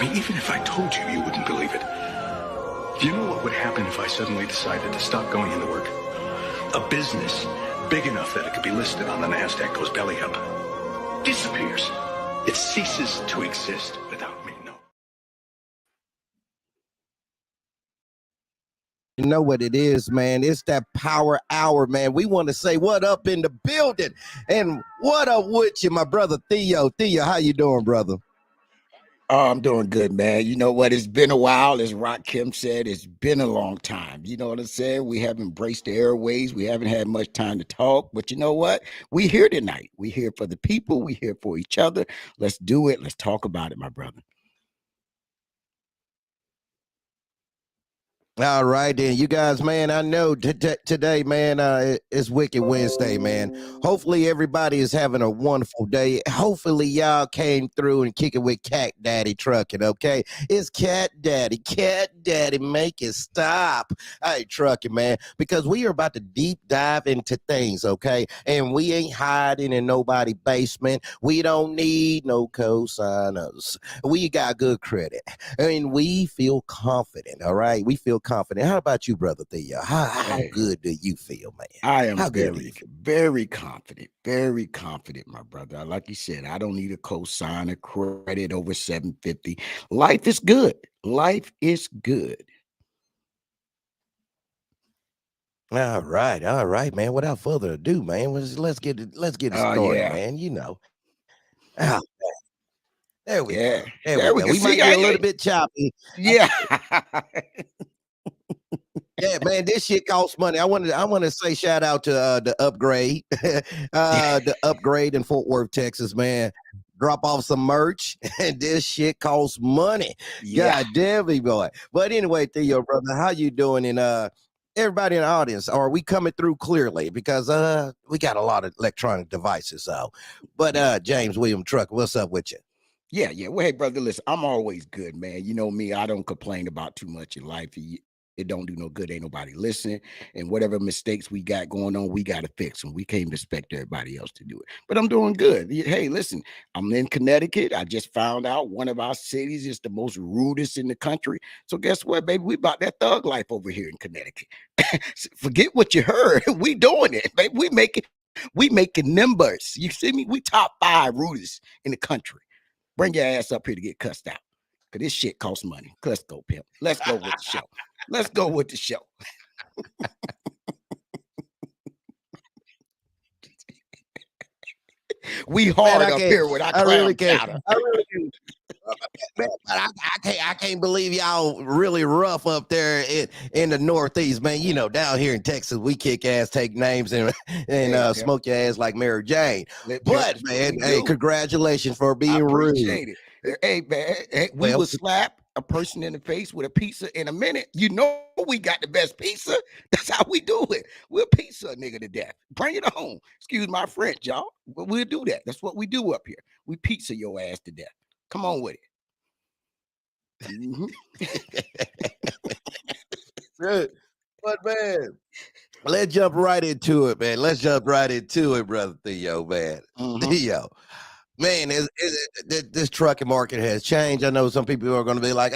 I mean, even if I told you, you wouldn't believe it. Do you know what would happen if I suddenly decided to stop going into work? A business big enough that it could be listed on the NASDAQ goes belly up. Disappears. It ceases to exist without me. No. You know what it is, man. It's that power hour, man. We want to say what up in the building. And what up with you, my brother Theo. Theo, how you doing, brother? Oh, I'm doing good, man. You know what? It's been a while. As Rock Kim said, it's been a long time. You know what I'm saying? We have embraced the airways. We haven't had much time to talk. But you know what? We here tonight. We here for the people. We here for each other. Let's do it. Let's talk about it, my brother. All right, then, you guys, man. I know today, man, it's Wicked Wednesday, man. Hopefully, everybody is having a wonderful day. Hopefully, y'all came through and kick it with Cat Daddy Trucking. Okay, it's Cat Daddy. Cat Daddy, make it stop. Hey, trucking, man, because we are about to deep dive into things. Okay, and we ain't hiding in nobody's basement. We don't need no co-signers. We got good credit, and we feel confident. All right, we feel confident. How about you, brother Theo? How good do you feel, man? I am very confident, my brother. Like you said, I don't need a cosigner, credit over 750. Life is good. Life is good. All right, man. Without further ado, man, let's get it started, man. You know. Oh, there we go. There we go. We might get a little bit choppy. Yeah. Yeah, man, this shit costs money. I want to say shout out to the upgrade, the upgrade in Fort Worth, Texas, man. Drop off some merch, and this shit costs money. Yeah. God damn me, boy. But anyway, Theo, brother, how you doing? And everybody in the audience, are we coming through clearly? Because we got a lot of electronic devices. So, but James William Truck, what's up with you? Yeah. Well, hey, brother, listen, I'm always good, man. You know me, I don't complain about too much in life. It don't do no good. Ain't nobody listening. And whatever mistakes we got going on, we got to fix them. We can't expect everybody else to do it. But I'm doing good. Hey, listen, I'm in Connecticut. I just found out one of our cities is the most rudest in the country. So guess what, baby? We about that thug life over here in Connecticut. Forget what you heard. We doing it, baby. We making numbers. You see me? We top 5 rudest in the country. Bring your ass up here to get cussed out. Because this shit costs money. Let's go, pimp. Let's go with the show. Let's go with the show. We hard up here with our really can't. I really can't. Man, I can't believe y'all really rough up there in the Northeast, man. You know, down here in Texas, we kick ass, take names, and smoke your ass like Mary Jane. But man, hey, congratulations for being rude. Hey, man, we will slap a person in the face with a pizza in a minute. You know we got the best pizza. That's how we do it. We'll pizza a nigga to death. Bring it home. Excuse my French, y'all. But we'll do that. That's what we do up here. We pizza your ass to death. Come on with it. Good. But man, let's jump right into it, man. Let's jump right into it, brother Theo, man. Theo. Man, this trucking market has changed. I know some people are going to be like,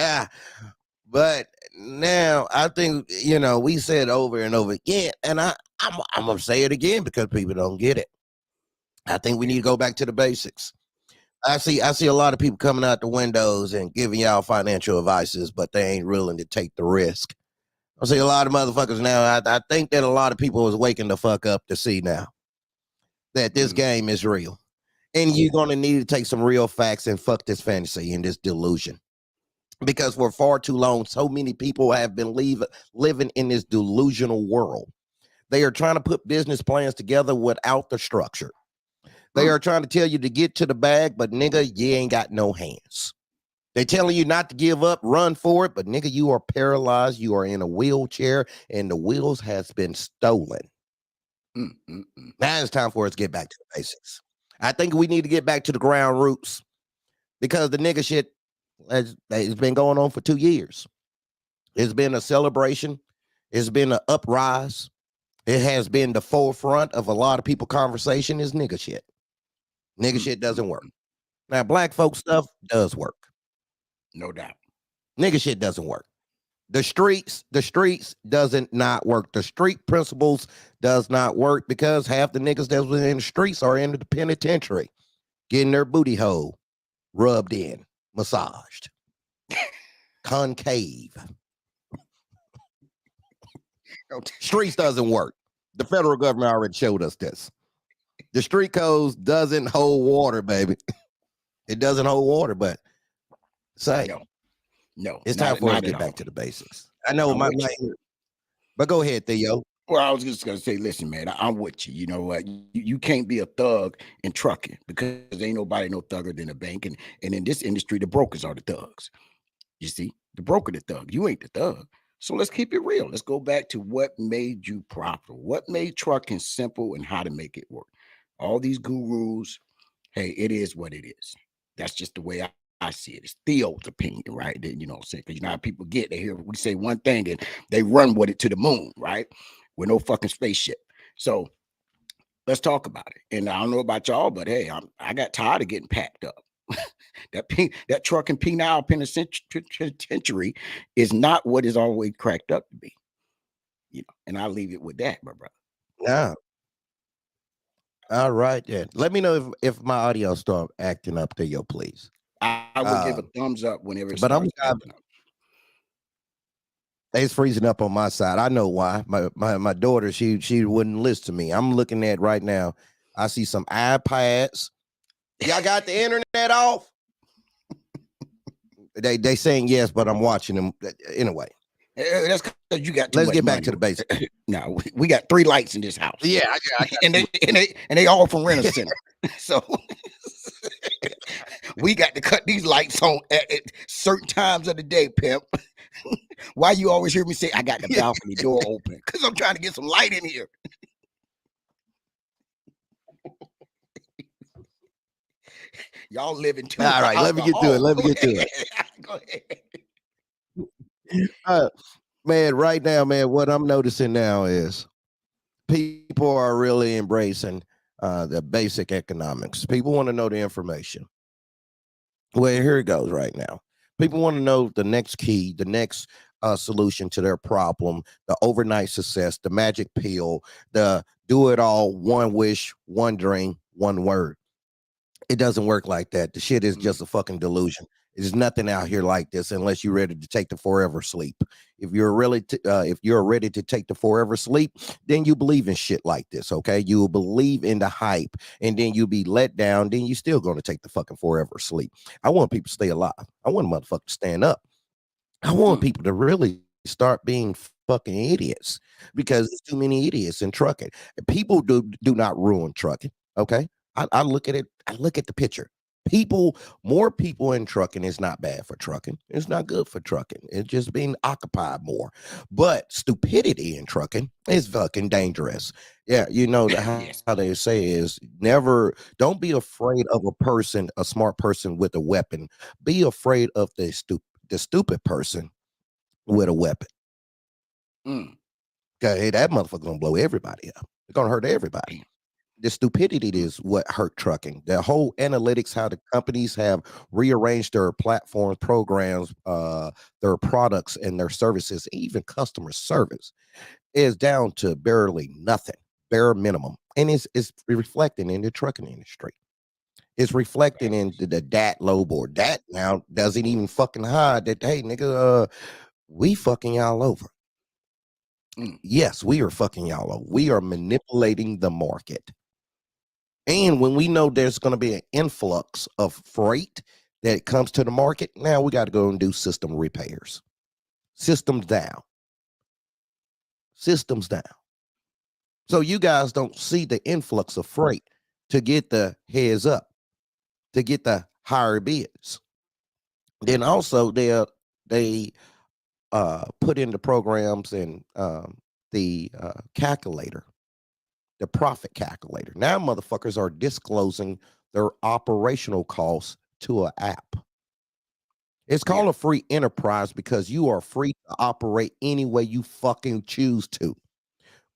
but now I think, you know, we said over and over again, and I'm going to say it again because people don't get it. I think we need to go back to the basics. I see a lot of people coming out the windows and giving y'all financial advices, but they ain't willing to take the risk. I see a lot of motherfuckers now. I think that a lot of people is waking the fuck up to see now that this game is real. And you're going to need to take some real facts and fuck this fantasy and this delusion. Because for far too long, so many people have been living in this delusional world. They are trying to put business plans together without the structure. They are trying to tell you to get to the bag, but nigga, you ain't got no hands. They're telling you not to give up, run for it, but nigga, you are paralyzed. You are in a wheelchair, and the wheels has been stolen. Now it's time for us to get back to the basics. I think we need to get back to the ground roots because the nigga shit has been going on for 2 years. It's been a celebration. It's been an uprise. It has been the forefront of a lot of people conversation is nigga shit. Nigga shit doesn't work. Now, black folk stuff does work. No doubt. Nigga shit doesn't work. The streets doesn't not work. The street principles does not work because half the niggas that was in the streets are in the penitentiary, getting their booty hole rubbed in, massaged, concave. Streets doesn't work. The federal government already showed us this. The street codes doesn't hold water, baby. It doesn't hold water, but say no, it's time for us to get back to the basics. I know but go ahead, Theo. Well, I was just gonna say, listen, man, I'm with you. You know what? You can't be a thug in trucking because ain't nobody no thugger than a bank. And in this industry, the brokers are the thugs. You see, the broker the thug. You ain't the thug. So let's keep it real. Let's go back to what made you profitable. What made trucking simple and how to make it work. All these gurus, hey, it is what it is. That's just the way I see it. It's Theo's opinion, right? You know what I'm saying? Because you know how people get, they hear we say one thing and they run with it to the moon, right? With no fucking spaceship. So let's talk about it. And I don't know about y'all, but hey, I got tired of getting packed up. that truck in Penal Penitentiary is not what is always cracked up to be. You know, and I'll leave it with that, my brother. Yeah. All right, then. Let me know if my audio start acting up to you, please. I will give a thumbs up whenever it but starts acting up. It's freezing up on my side. I know why. My daughter, she wouldn't listen to me. I'm looking at right now. I see some iPads. Y'all got the internet off? They saying yes, but I'm watching them anyway. That's because you got too Let's much get back money. to the basics. No, we got 3 lights in this house. Yeah, and they all from Renter Center. So we got to cut these lights on at certain times of the day, pimp. Why you always hear me say I got the balcony door open? Because I'm trying to get some light in here. Y'all living too. All right, let me get to it. Let me get to it. Go ahead. Man, right now, man, what I'm noticing now is people are really embracing the basic economics. People want to know the information. Well, here it goes right now. People want to know the next key, the next solution to their problem, the overnight success, the magic pill, the do it all, one wish, one dream, one word. It doesn't work like that. The shit is just a fucking delusion. There's nothing out here like this unless you're ready to take the forever sleep. If you're ready to take the forever sleep, then you believe in shit like this, okay? You will believe in the hype, and then you'll be let down. Then you're still going to take the fucking forever sleep. I want people to stay alive. I want motherfuckers to stand up. I want people to really start being fucking idiots because there's too many idiots in trucking. People do not ruin trucking, okay? I look at it. I look at the picture. More people in trucking is not bad for trucking. It's not good for trucking. It's just being occupied more. But stupidity in trucking is fucking dangerous. Yeah, you know how they say is don't be afraid of a smart person with a weapon. Be afraid of the stupid person with a weapon. Okay, that motherfucker gonna blow everybody up. It's gonna hurt everybody. The stupidity is what hurt trucking. The whole analytics, how the companies have rearranged their platforms, programs, their products and their services, even customer service is down to barely nothing, bare minimum. And it's reflecting in the trucking industry. It's reflecting in the DAT low board. DAT now doesn't even fucking hide that, hey, nigga, we fucking y'all over. Yes, we are fucking y'all over. We are manipulating the market. And when we know there's going to be an influx of freight that comes to the market, now we got to go and do system repairs. Systems down. Systems down. So you guys don't see the influx of freight to get the heads up, to get the higher bids. Then also they put in the programs and the calculator. The profit calculator. Now motherfuckers are disclosing their operational costs to an app. It's called a free enterprise because you are free to operate any way you fucking choose to.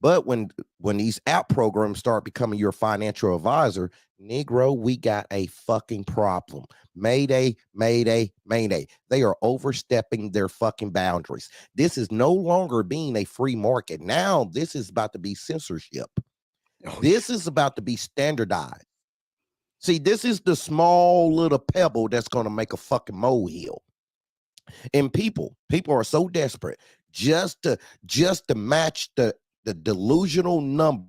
But when these app programs start becoming your financial advisor, Negro, we got a fucking problem. Mayday, mayday, mayday. They are overstepping their fucking boundaries. This is no longer being a free market. Now this is about to be censorship. Oh, This is about to be standardized. See, this is the small little pebble that's going to make a fucking molehill. And people are so desperate just to match the delusional number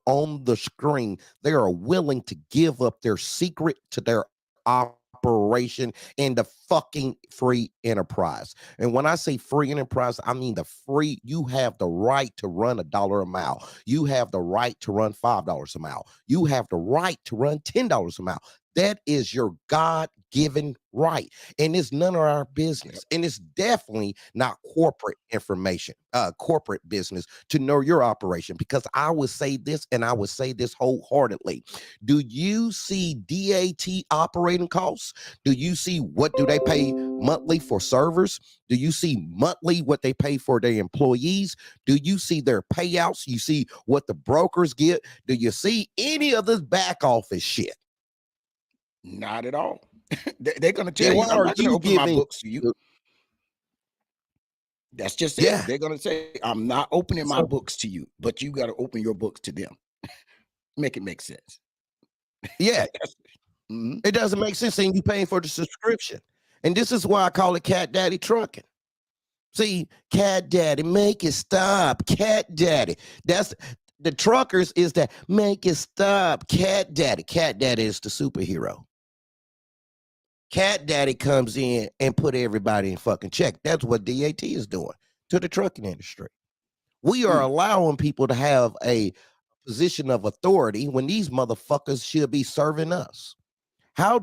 on the screen. They are willing to give up their secret to their operation in the fucking free enterprise. And when I say free enterprise, I mean the free. You have the right to run $1 a mile. You have the right to run $5 a mile. You have the right to run $10 a mile. That is your God-given right. And it's none of our business. And it's definitely not corporate information, corporate business to know your operation. Because I would say this, and I would say this wholeheartedly. Do you see DAT operating costs? Do you see what do they pay monthly for servers? Do you see monthly what they pay for their employees? Do you see their payouts? You see what the brokers get? Do you see any of this back office shit? not at all. They're going to tell you, why I'm are not going to you open my giving? books to you. That's just it. Yeah. They're going to say, I'm not opening my So- books to you, but you got to open your books to them. Make it make sense. Yeah, Mhm. it doesn't make sense, and you paying for the subscription. And this is why I call it Cat Daddy trucking. See, Cat Daddy, make it stop. Cat Daddy. That's the truckers is that make it stop. Cat Daddy. Cat Daddy is the superhero. Cat Daddy comes in and put everybody in fucking check. That's what DAT is doing to the trucking industry. We are allowing people to have a position of authority when these motherfuckers should be serving us. How is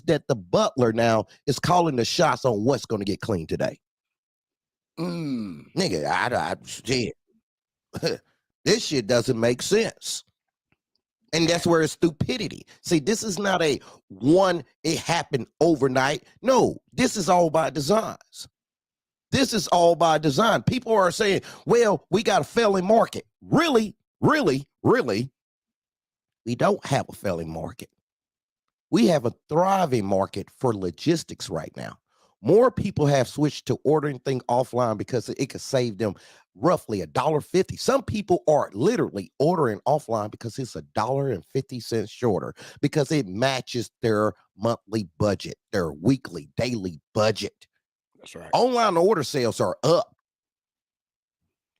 that the butler now is calling the shots on what's going to get clean today? Nigga, shit. This shit doesn't make sense. And that's where it's stupidity. See, this is not it happened overnight. No, this is all by designs. This is all by design. People are saying, well, we got a failing market. Really, really, really, we don't have a failing market. We have a thriving market for logistics right now. More people have switched to ordering things offline because it could save them roughly $1.50. Some people are literally ordering offline because it's $1.50 shorter because it matches their monthly budget, their weekly, daily budget. That's right. Online order sales are up.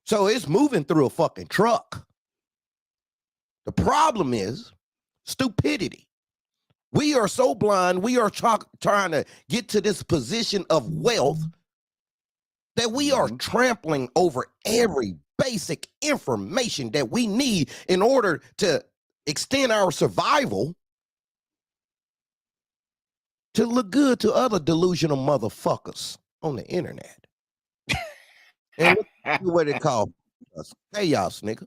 So it's moving through a fucking truck. The problem is stupidity. We are so blind. We are trying to get to this position of wealth that we are trampling over every basic information that we need in order to extend our survival to look good to other delusional motherfuckers on the internet. And what they call us chaos, nigga.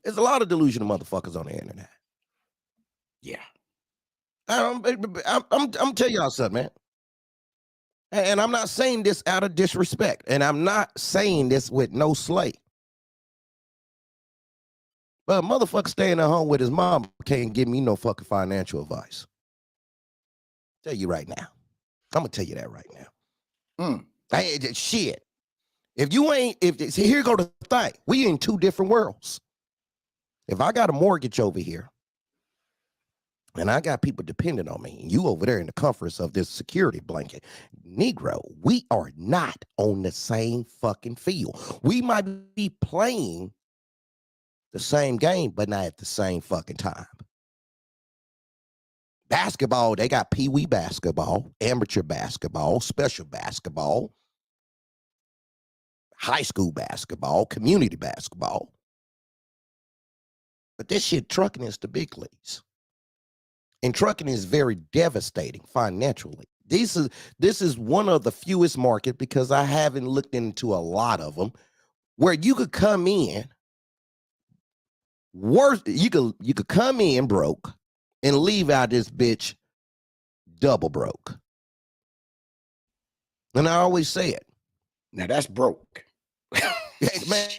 There's a lot of delusional motherfuckers on the internet. Yeah. I'm telling y'all something, man. And I'm not saying this out of disrespect. And I'm not saying this with no slay. But a motherfucker staying at home with his mom can't give me no fucking financial advice. Tell you right now. I'm gonna tell you that right now. Shit. See, here go the thing. We in two different worlds. If I got a mortgage over here, and I got people dependent on me, and you over there in the comforts of this security blanket, Negro, we are not on the same fucking field. We might be playing the same game, but not at the same fucking time. Basketball, they got pee-wee basketball, amateur basketball, special basketball, high school basketball, community basketball. But this shit, trucking is the big leagues. And trucking is very devastating financially. This is one of the fewest market, because I haven't looked into a lot of them, where you could come in worse. You could come in broke and leave out this bitch double broke. And I always say it. Now that's broke. Man,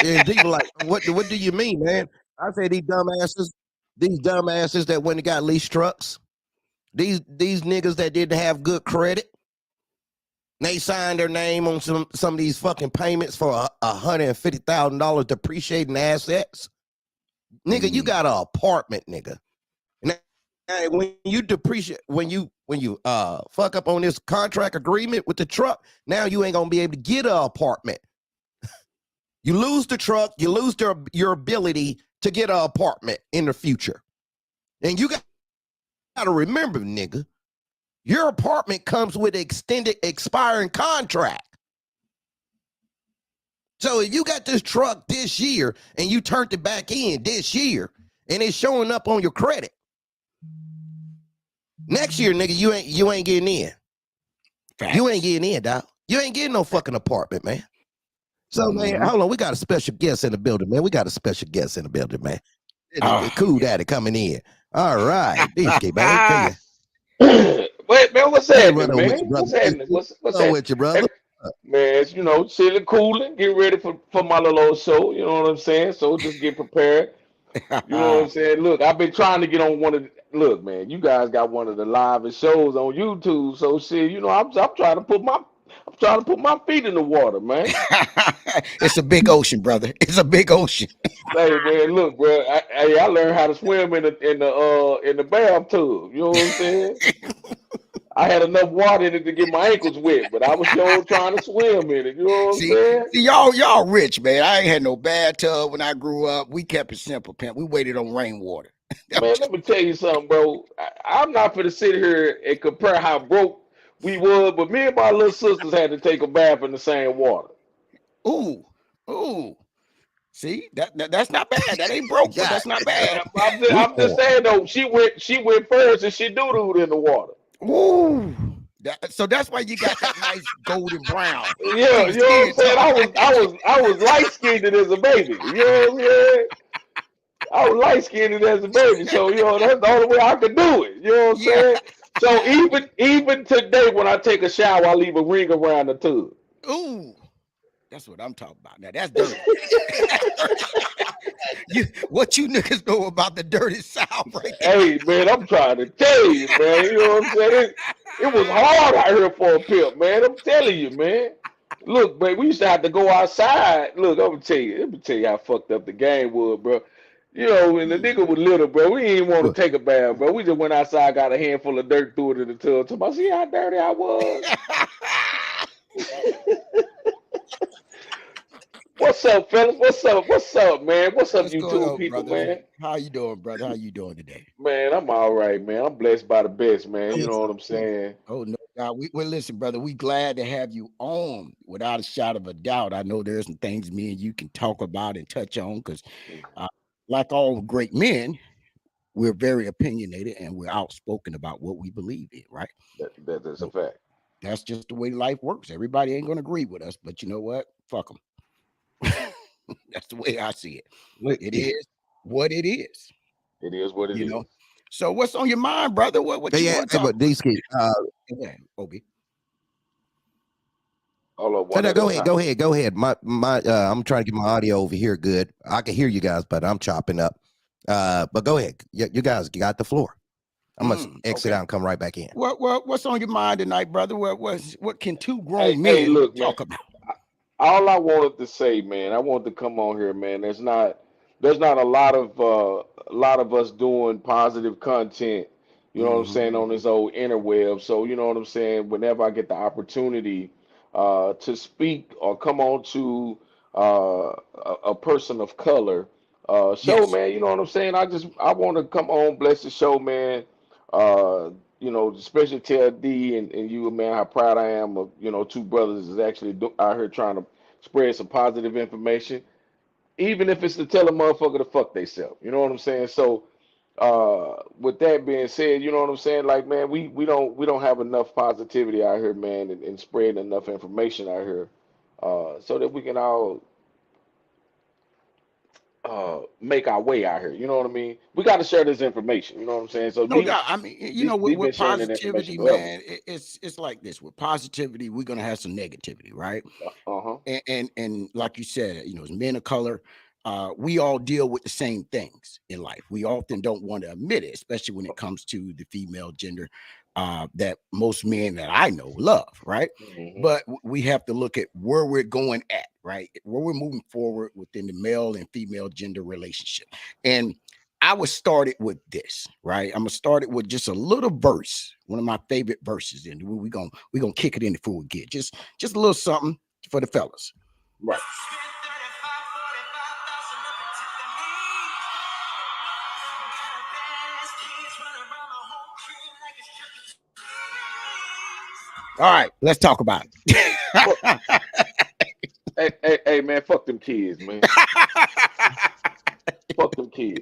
and people like, what do you mean, man? I say these dumbasses that went and got lease trucks, these niggas that didn't have good credit, they signed their name on some of these fucking payments for $150,000 depreciating assets. Nigga, you got an apartment, nigga. Now, when you depreciate, when you fuck up on this contract agreement with the truck, now you ain't gonna be able to get an apartment. You lose the truck, you lose your ability to get an apartment in the future. And you got to remember, nigga, your apartment comes with extended expiring contract. So if you got this truck this year and you turned it back in this year and it's showing up on your credit, next year, nigga, you ain't getting in. Facts. You ain't getting in, dog. You ain't getting no fucking apartment, man. So, man, hold on. We got a special guest in the building, man. Man. Cool Daddy coming in. All right. DSK, man. Wait, man, what's happening, man? What's happening? What's with you, brother? Man, it's, chilling, cooling, getting ready for my little old show. You know what I'm saying? So just get prepared. You know what I'm saying? Look, I've been trying to get on look, man, you guys got one of the livest shows on YouTube. So shit, I'm trying to put my feet in the water, man. It's a big ocean, brother. It's a big ocean. Hey, man, look, bro. I learned how to swim in the bathtub. You know what I'm saying? I had enough water in it to get my ankles wet, but I was sure trying to swim in it. You know what I'm saying? See, y'all rich, man. I ain't had no bathtub when I grew up. We kept it simple, pimp. We waited on rainwater. Man, let me tell you something, bro. I'm not going to sit here and compare how broke we was, but me and my little sisters had to take a bath in the same water. Ooh. See, that's not bad. That ain't broke, but that's not bad. I'm just saying though, she went first and she doo-dooed in the water. Ooh. So that's why you got that nice golden brown. Yeah, you know what I'm saying? I was light skinned as a baby. You know what I'm saying? I was light skinned as a baby, so that's the only way I could do it. You know what I'm saying? So even today, when I take a shower, I leave a ring around the tub. Ooh, that's what I'm talking about. Now that's dirty. What you niggas know about the dirty South, right? Hey man, I'm trying to tell you, man. You know what I'm saying? It was hard out here for a pimp, man. I'm telling you, man. Look, man, we used to have to go outside. Look, let me tell you how fucked up the game was, bro. When the nigga was little, bro, we didn't want to take a bath, bro. We just went outside, got a handful of dirt, threw it in the tub. Told me, see how dirty I was. What's up, fellas? What's up, man? What's up, YouTube people, man? How you doing, brother? How you doing today? Man, I'm all right, man. I'm blessed by the best, man. You know what I'm saying? Oh no, God. We listen, brother. We glad to have you on without a shadow of a doubt. I know there's some things me and you can talk about and touch on because, like all great men, we're very opinionated and we're outspoken about what we believe in, right? That's a fact. That's just the way life works. Everybody ain't gonna agree with us, but you know what? Fuck them. That's the way I see it. It is what it is. It is what it is. So what's on your mind, brother? What you want to talk about? Obi. Hold on. Go ahead. My I'm trying to get my audio over here good. I can hear you guys, but I'm chopping up. But go ahead. You guys got the floor. I must exit out and come right back in. What's on your mind tonight, brother? What can two grown men talk about? All I wanted to say, man, I wanted to come on here, man. There's not a lot of us doing positive content, you know what I'm saying, on this old interweb. So, you know what I'm saying, whenever I get the opportunity to speak or come on to a person of color show, man, you know what I'm saying? I want to come on, bless the show, man. Especially tell D and you, man, how proud I am of, two brothers is actually out here trying to spread some positive information, even if it's to tell a motherfucker to fuck theyself. You know what I'm saying? So, with that being said, you know what I'm saying? Like, man, we don't have enough positivity out here, man, and spreading enough information out here, so that we can all make our way out here. You know what I mean? We got to share this information. You know what I'm saying? So No doubt. I mean, you know, they've been with sharing that information positivity, forever. man, it's like this. With positivity, we're gonna have some negativity, right? Uh-huh. And like you said, you know, as men of color, we all deal with the same things in life. We often don't want to admit it, especially when it comes to the female gender that most men that I know love, right? Mm-hmm. But we have to look at where we're going at, right? Where we're moving forward within the male and female gender relationship. And I was started with this, right? I'm gonna start it with just a little verse, one of my favorite verses, and we're gonna kick it in before we get just a little something for the fellas. Right. All right, let's talk about it. Hey, man, fuck them kids, man. Fuck them kids.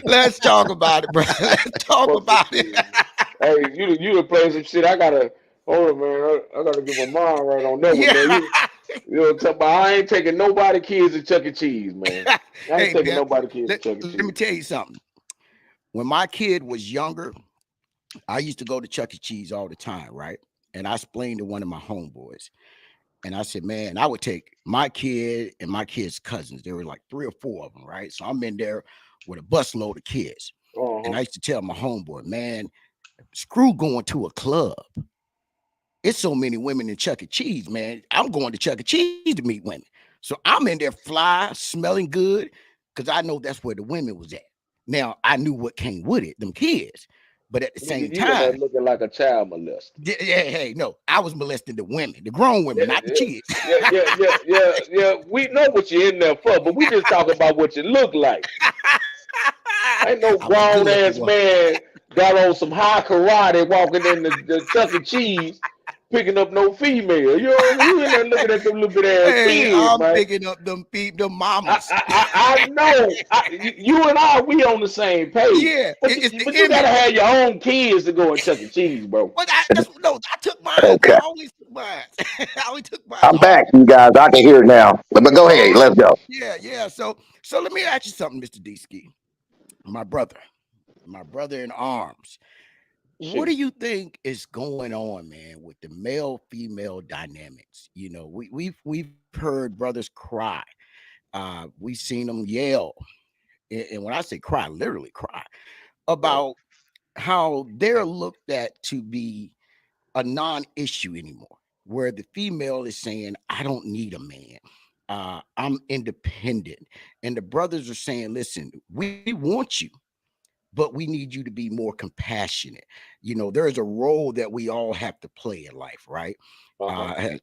Let's talk about it, bro. Let's talk Fuck about them it. kids. Hey, you done playing some shit. I gotta hold on, man. I gotta get my mind right on that one, man. You know what I'm talking about? I ain't taking nobody kids to Chuck E. Cheese, man. I ain't Hey, taking man, nobody kids to Chuck E. Cheese. let me tell you something. When my kid was younger, I used to go to Chuck E. Cheese all the time, right? And I explained to one of my homeboys, and I said, man, I would take my kid and my kid's cousins. There were like 3 or 4 of them, right? So I'm in there with a busload of kids. And I used to tell my homeboy, man, screw going to a club. It's so many women in Chuck E. Cheese, man. I'm going to Chuck E. Cheese to meet women. So I'm in there fly, smelling good, because I know that's where the women was at. Now, I knew what came with it, them kids. But at the same You in there time, looking like a child molester. hey, no, I was molesting the women, the grown women, not the kids. Yeah. We know what you're in there for, but we just talking about what you look like. Ain't no grown ass man got on some high karate walking in the Chuck E. Cheese picking up no female. You know what I mean? You in there looking at them little bit ass kids, I'm man. picking up them mamas. I know. You and I, we on the same page. Yeah, but you gotta have your own kids to go and Chuck E. Cheese, bro. But I took mine. Okay. I always took mine. I always took mine. I'm back, you guys. I can hear it now. But go ahead. Let's go. Yeah. So let me ask you something, Mr. D-Ski. My brother in arms. What do you think is going on, man, with the male-female dynamics? You know, we've heard brothers cry. We've seen them yell. And when I say cry, literally cry about how they're looked at to be a non-issue anymore, where the female is saying, I don't need a man. I'm independent. And the brothers are saying, listen, we want you, but we need you to be more compassionate. You know, there's a role that we all have to play in life, right?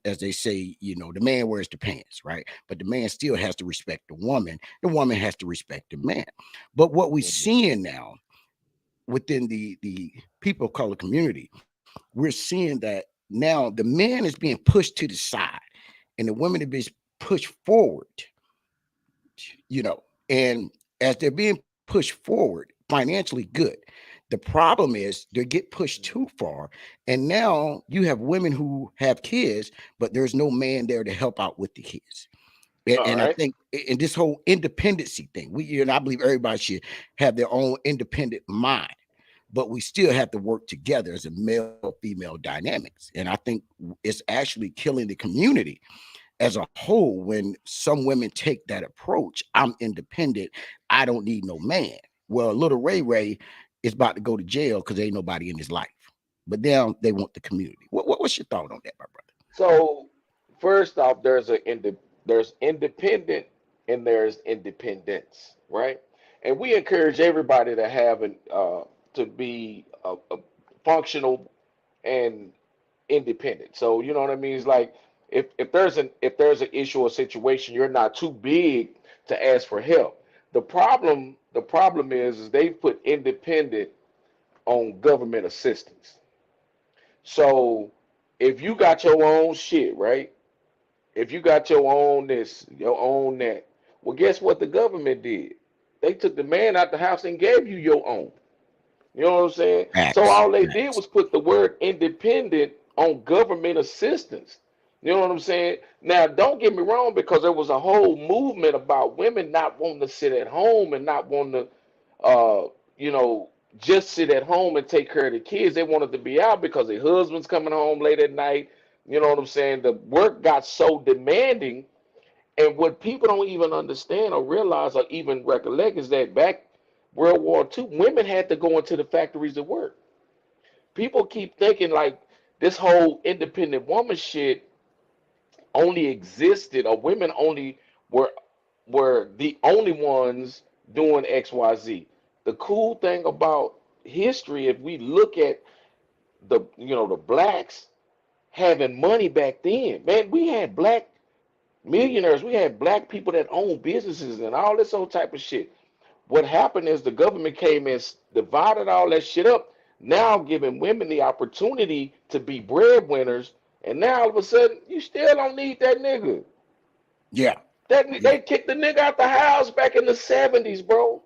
As they say, you know, the man wears the pants, right? But the man still has to respect the woman. The woman has to respect the man. But what we're seeing now within the people of color community, we're seeing that now the man is being pushed to the side and the women are being pushed forward, you know, and as they're being pushed forward, financially good. The problem is they get pushed too far. And now you have women who have kids, but there's no man there to help out with the kids. And I think in this whole independency thing, I believe everybody should have their own independent mind, but we still have to work together as a male-female dynamics. And I think it's actually killing the community as a whole when some women take that approach. I'm independent. I don't need no man. Well, little Ray is about to go to jail because ain't nobody in his life. But now they want the community. What's your thought on that, my brother? So first off, there's independent and there's independence, right? And we encourage everybody to have to be a functional and independent. So you know what I mean? It's like if there's an issue or situation, you're not too big to ask for help. The problem is they put independent on government assistance. So if you got your own shit, right? If you got your own this, your own that, well, guess what the government did? They took the man out the house and gave you your own. You know what I'm saying? So all they did was put the word independent on government assistance. You know what I'm saying? Now, don't get me wrong, because there was a whole movement about women not wanting to sit at home and not wanting to, you know, just sit at home and take care of the kids. They wanted to be out because their husband's coming home late at night. You know what I'm saying? The work got so demanding. And what people don't even understand or realize or even recollect is that back World War II, women had to go into the factories to work. People keep thinking like this whole independent woman shit only existed, or women only were the only ones doing XYZ. The cool thing about history, if we look at the blacks having money back then, man, we had black millionaires, we had black people that owned businesses and all this old type of shit. What happened is the government came and divided all that shit up, now giving women the opportunity to be breadwinners, and now all of a sudden you still don't need that nigga. Yeah. They kicked the nigga out the house back in the 70s, bro.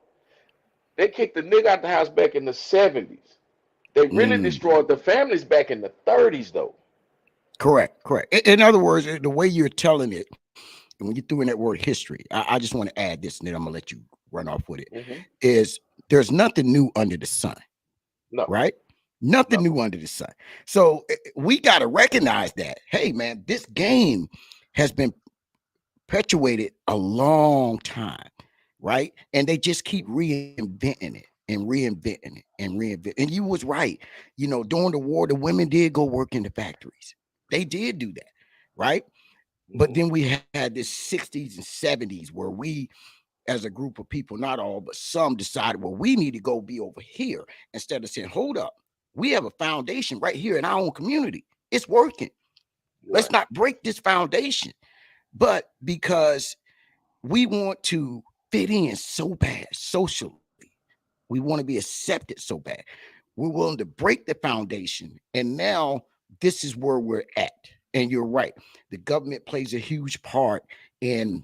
They kicked the nigga out the house back in the 70s. They really destroyed the families back in the 30s, though. Correct. In other words, the way you're telling it, and when you threw in that word history, I just want to add this, and then I'm gonna let you run off with it. Is there's nothing new under the sun. No. Right? Nothing new under the sun. So we got to recognize that, hey, man, this game has been perpetuated a long time, right? And they just keep reinventing it and reinventing it and reinventing. And you was right. You know, during the war, the women did go work in the factories. They did do that, right? But then we had this 60s and 70s where we, as a group of people, not all, but some decided, well, we need to go be over here instead of saying, hold up, we have a foundation right here in our own community. It's working. Right. Let's not break this foundation. But because we want to fit in so bad socially, we want to be accepted so bad, we're willing to break the foundation. And now this is where we're at. And you're right. The government plays a huge part in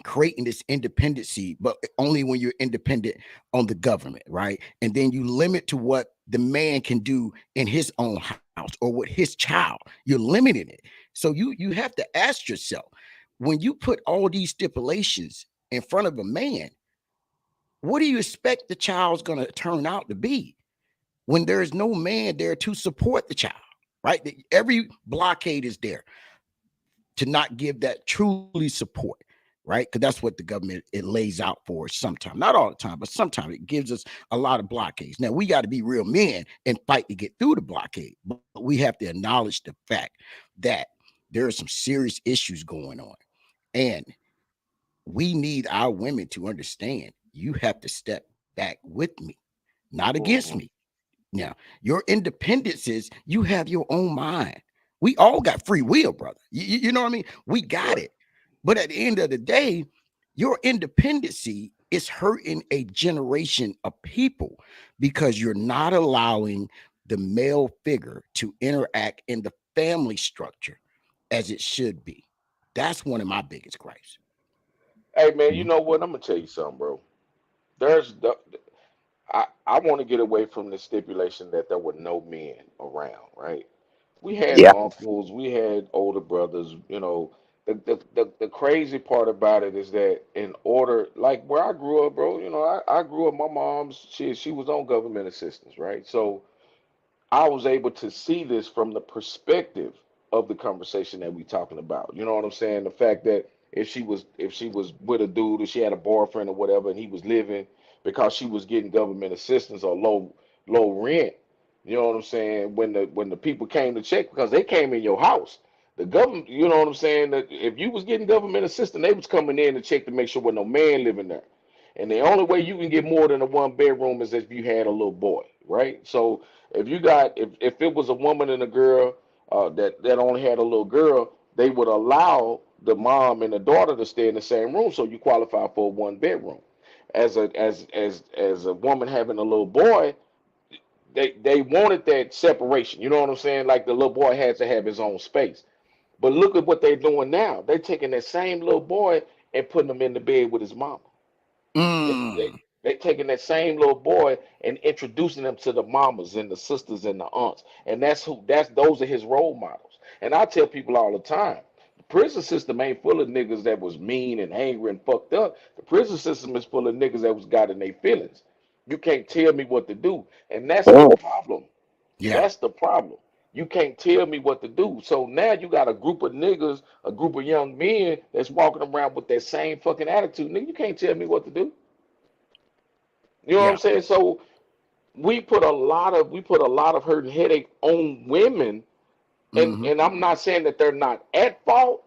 creating this independency, but only when you're independent on the government, right? And then you limit to what the man can do in his own house or with his child. You're limiting it. So you have to ask yourself, when you put all these stipulations in front of a man, what do you expect the child's going to turn out to be when there is no man there to support the child, right? Every blockade is there to not give that truly support, right? Because that's what the government, it lays out for us sometimes. Not all the time, but sometimes it gives us a lot of blockades. Now, we got to be real men and fight to get through the blockade. But we have to acknowledge the fact that there are some serious issues going on. And we need our women to understand, you have to step back with me, not against me. Now, your independence is you have your own mind. We all got free will, brother. You know what I mean? We got it. But at the end of the day, your independency is hurting a generation of people because you're not allowing the male figure to interact in the family structure as it should be. That's one of my biggest gripes. Hey, man, you know what? I'm going to tell you something, bro. I want to get away from the stipulation that there were no men around, right? We had uncles, we had older brothers, you know. The crazy part about it is that in order, like where I grew up, bro, you know, I grew up, my mom's, she was on government assistance, right? So I was able to see this from the perspective of the conversation that we talking about. You know what I'm saying? The fact that if she was with a dude or she had a boyfriend or whatever and he was living because she was getting government assistance or low rent, you know what I'm saying? When the people came to check because they came in your house. The government, you know what I'm saying? That if you was getting government assistance, they was coming in to check to make sure there was no man living there. And the only way you can get more than a one bedroom is if you had a little boy, right? So if it was a woman and a girl that only had a little girl, they would allow the mom and the daughter to stay in the same room, so you qualify for a one bedroom. As a woman having a little boy, they wanted that separation. You know what I'm saying? Like the little boy had to have his own space. But look at what they're doing now. They're taking that same little boy and putting him in the bed with his mama. They taking that same little boy and introducing them to the mamas and the sisters and the aunts, and those are his role models. And I tell people all the time, the prison system ain't full of niggas that was mean and angry and fucked up. The prison system is full of niggas that was got in their feelings. You can't tell me what to do, and that's the Oh, problem. Yeah. That's the problem. You can't tell me what to do. So now you got a group of niggas, a group of young men that's walking around with that same fucking attitude. Nigga, you can't tell me what to do. You know what I'm Yeah. saying? So we put a lot of hurt and headache on women, and Hmm. and I'm not saying that they're not at fault,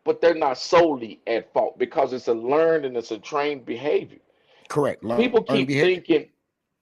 but they're not solely at fault because it's a learned and it's a trained behavior. Correct. People Learn keep behavior. thinking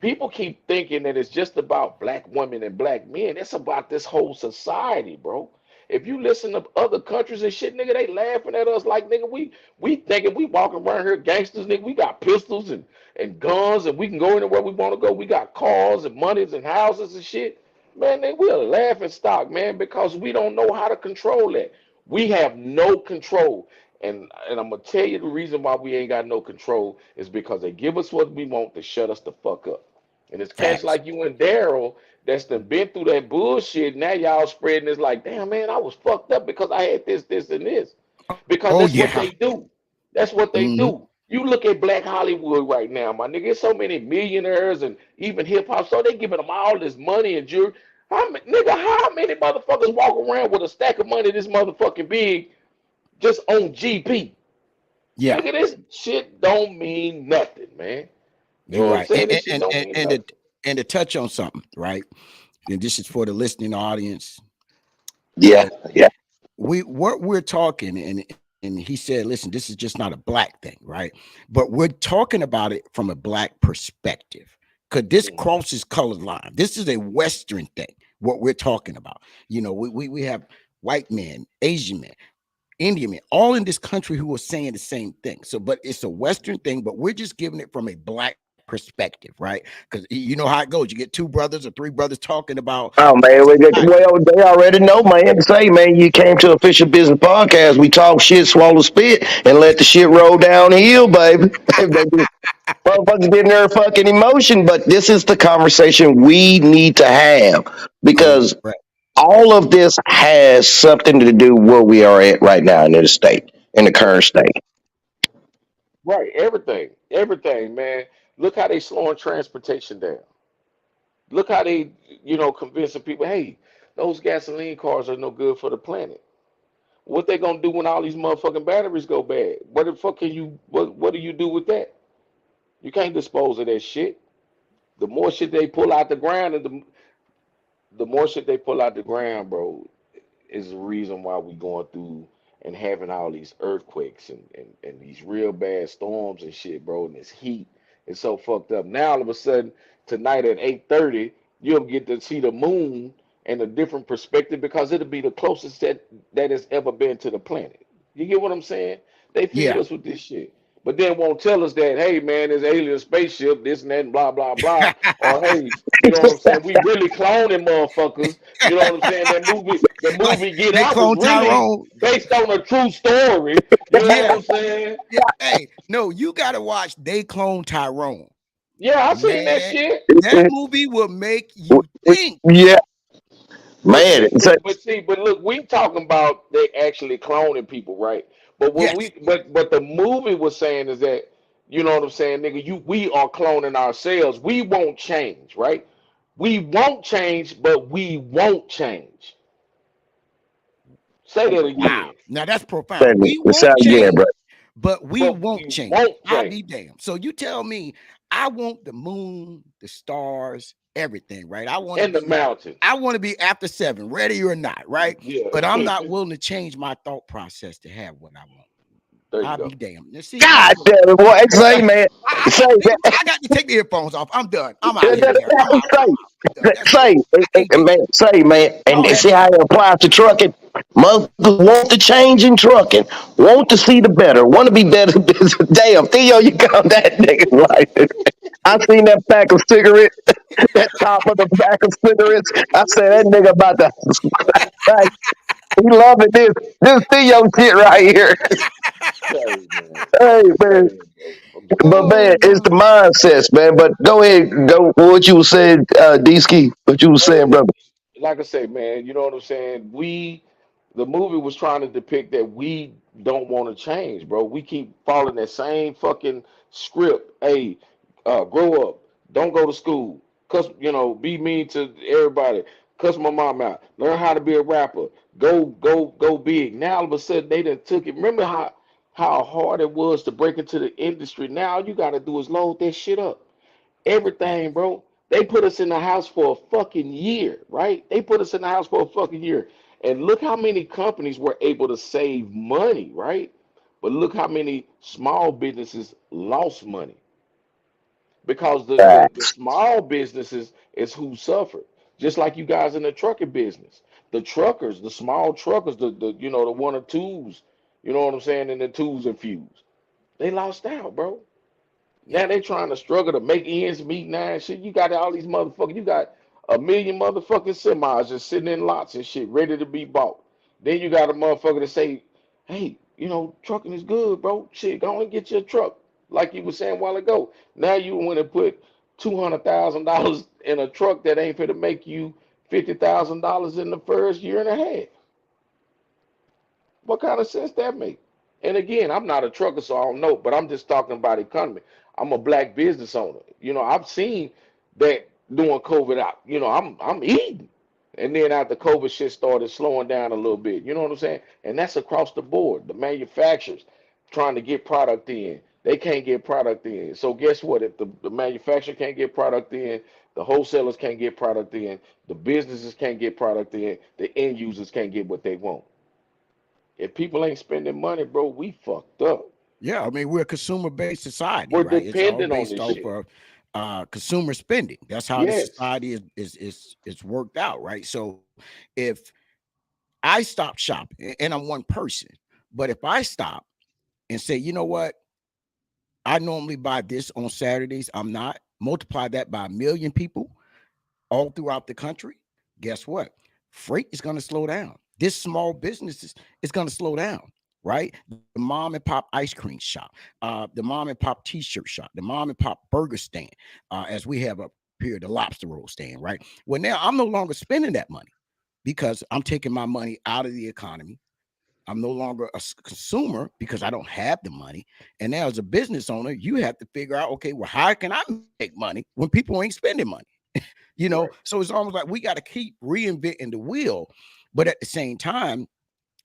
people keep thinking that it's just about black women and black men. It's about this whole society, bro. If you listen to other countries and shit, nigga, they laughing at us like, nigga, we thinking we walking around here gangsters, nigga. We got pistols and guns and we can go anywhere we want to go. We got cars and monies and houses and shit. Man, we're a laughing stock, man, because we don't know how to control that. We have no control. And I'm gonna tell you the reason why we ain't got no control is because they give us what we want to shut us the fuck up. And it's cats Facts. like you and Daryl that's done been through that bullshit. Now y'all spreading this like, damn man, I was fucked up because I had this, this, and this. Because Oh that's what yeah. they do. That's what they Hmm. do. You look at Black Hollywood right now, my nigga. There's so many millionaires and even hip hop. So they giving them all this money and jewelry. Nigga, how many motherfuckers walk around with a stack of money this motherfucking big just on GP? Yeah. Nigga, this shit don't mean nothing, man. You You're know what I'm right. saying? This shit don't mean nothing. And to touch on something, right? And this is for the listening audience. yeah, yeah. What we're talking, and he said, listen, this is just not a black thing, right? But we're talking about it from a black perspective because this Mhm. crosses colored line. This is a Western thing. What we're talking about, we have white men, Asian men, Indian men, all in this country who are saying the same thing. So, but it's a Western thing, but we're just giving it from a black perspective, right? Because you know how it goes. You get two brothers or three brothers talking about Oh man, well they already know, man. Say, man, you came to Official Business Podcast. We talk shit, swallow spit, and let the shit roll downhill, baby. Motherfuckers getting their fucking emotion, but this is the conversation we need to have because correct. all of this has something to do where we are at right now in the state, in the current state. Right, everything, man. Look how they slowing transportation down. Look how they, convincing people, hey, those gasoline cars are no good for the planet. What they gonna do when all these motherfucking batteries go bad? What the fuck can you? What do you do with that? You can't dispose of that shit. The more shit they pull out the ground, and the more shit they pull out the ground, bro, is the reason why we going through and having all these earthquakes and these real bad storms and shit, bro. And this heat is so fucked up. Now all of a sudden tonight at 8:30, you'll get to see the moon in a different perspective because it'll be the closest that has ever been to the planet. You get what I'm saying? They feed Yeah. us with this shit. But then won't tell us that, hey man, there's alien spaceship, this and that, and blah blah blah. Or hey, you know what I'm saying? We really cloning motherfuckers. You know what I'm saying? The Like movie Get they Out was clone really Tyrone. based on a true story. You know what Yeah. I'm saying? Yeah. Hey, no, you gotta watch They Clone Tyrone. Yeah, I seen that Man, shit. that movie will make you think. Yeah, But man. see, but look, we talking about they actually cloning people, right? But what Yes. but the movie was saying is that, you know what I'm saying, nigga, we are cloning ourselves. We won't change, right? We won't change, but we won't change. Say that Wow. again. Now that's profound. We Say won't it again, bro. change, but we But won't we change. won't I'll be change. damned. So you tell me, I want the moon, the stars, everything, right? In the mountains. I want to be after 7, ready or not, right? Yeah. But I'm not willing to change my thought process to have what I want. There you I'll go. be damned. Now, see, God damn it, boy. Say, man. Say, I got to take the earphones off. I'm done. I'm out of here, Darren. I'm out. say, I'm done. That's it. say, I can't do it. man, say, man, and Go ahead. see how it applies to trucking. Motherfuckers want to change in trucking, want to see the better, want to be better. Damn, Theo, you got that nigga right. I seen that pack of cigarettes, that top of the pack of cigarettes. I said that nigga about to. He loving this Theo shit right here. Sorry, man. Hey man, I'm But man, it's the Oh, mindsets, man. But go ahead, go what you were saying, D-Ski, what you were Like I saying, said, brother. like I say, man, you know what I'm saying? The movie was trying to depict that we don't want to change, bro. We keep following that same fucking script. Hey, grow up. Don't go to school. Cuss, be mean to everybody. Cuss my mom out. Learn how to be a rapper. Go big. Now all of a sudden they done took it. Remember how hard it was to break into the industry? Now all you gotta do is load that shit up. yeah. Everything, bro. They put us in the house for a fucking year, right? They put us in the house for a fucking year. And look how many companies were able to save money, right? But look how many small businesses lost money because the Facts. small businesses is who suffered. Just like you guys in the trucking business. The truckers, the small truckers, the one or twos, you know what I'm saying, and the twos and fews. They lost out, bro. Yeah. Now they trying to struggle to make ends meet now and shit. You got all these motherfuckers. You got a million motherfucking semis just sitting in lots and shit, ready to be bought. Then you got a motherfucker to say, hey, trucking is good, bro. Shit, go on and get your truck. Like you was saying a while ago. Now you want to put $200,000 in a truck that ain't finna make you $50,000 in the first year and a half. What kind of sense that make? And again, I'm not a trucker, so I don't know, but I'm just talking about economy. I'm a black business owner. I've seen that during COVID out. I'm eating. And then after COVID shit started slowing down a little bit. You know what I'm saying? And that's across the board. The manufacturers trying to get product in. They can't get product in. So guess what? If the manufacturer can't get product in, the wholesalers can't get product in, the businesses can't get product in, the end users can't get what they want. If people ain't spending money, bro, we fucked up. Yeah, I mean, we're a consumer-based society, We're right? It's all dependent on based this off shit. of consumer spending. That's how the Yes. society is worked out, right? So if I stop shopping, and I'm one person, but if I stop and say, you know what, I normally buy this on Saturdays, I'm not, multiply that by 1 million people all throughout the country, guess what? Freight is going to slow down. This small businesses is going to slow down, right? The mom and pop ice cream shop, the mom and pop t-shirt shop, the mom and pop burger stand, as we have up here, the lobster roll stand, right? Well, now I'm no longer spending that money because I'm taking my money out of the economy. I'm no longer a consumer because I don't have the money. And now, as a business owner, you have to figure out, okay, well, how can I make money when people ain't spending money? Right. So it's almost like we got to keep reinventing the wheel, but at the same time,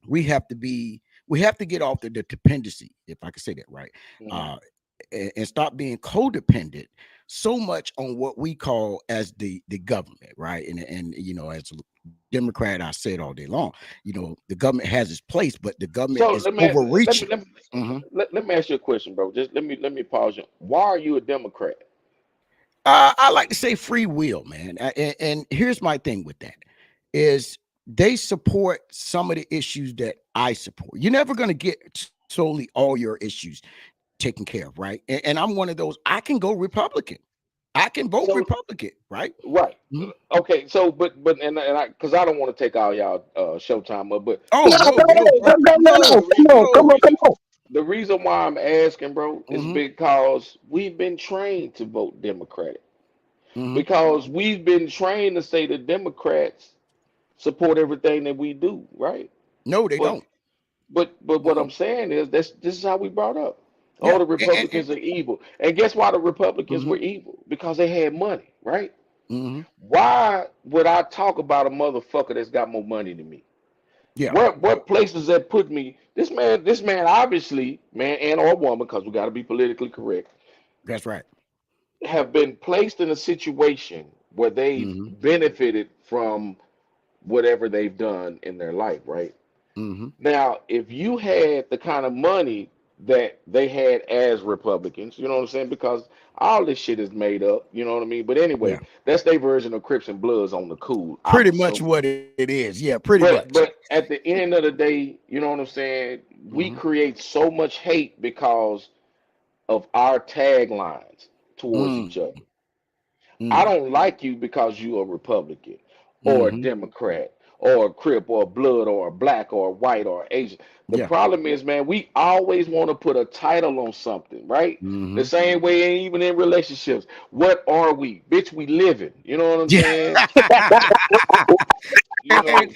we have to get off the dependency, if I can say that right, Mhm. uh, and stop being codependent so much on what we call as the government, right? And as a Democrat, I said all day long, the government has its place, but the government So is let me let me overreaching. let me Mhm. let me ask you a question, bro. Just let me pause you. Why are you a Democrat? I like to say free will, man. And here's my thing with that is they support some of the issues that I support. You're never going to get solely all your issues taken care of, right? And I'm one of those. I can go Republican. I can vote So Republican, right? right. Mhm. Okay. So and I because I don't want to take all y'all showtime up, but Oh No, no, go no, ahead. bro, No. no, the Come reason on, the come no. on, reason come on. the reason why I'm asking, bro, is Hmm. because we've been trained to vote Democratic. Hmm. Because we've been trained to say the Democrats support everything that we do, right? No, they But don't. but what I'm Mm-mm. saying is this is how we brought up. Oh, Yeah, the and Republicans are evil. And guess why the Republicans hmm were evil? Because they had money, right? hmm Why would I talk about a motherfucker that's got more money than me? yeah, What places that put me? This man obviously, man and or woman, because we got to be politically correct, that's right. have been placed in a situation where they've Hmm. benefited from whatever they've done in their life, right? Hmm. Now, if you had the kind of money that they had as Republicans, you know what I'm saying? Because all this shit is made up, you know what I mean? But anyway, Yeah, that's their version of Crips and Bloods on the cool, I'm pretty much assuming. what it is. Yeah, pretty But much. but at the end of the day, you know what I'm saying? We Hmm. create so much hate because of our taglines towards each Mm, other. I mm, don't like you because you're a Republican or a hmm Democrat or a Crip or a Blood or a Black or a White or Asian. The Yeah. problem is, man, we always want to put a title on something, right? Mm-hmm. The same way, even in relationships. What are we? Bitch, we living. You know what I'm saying? You know, and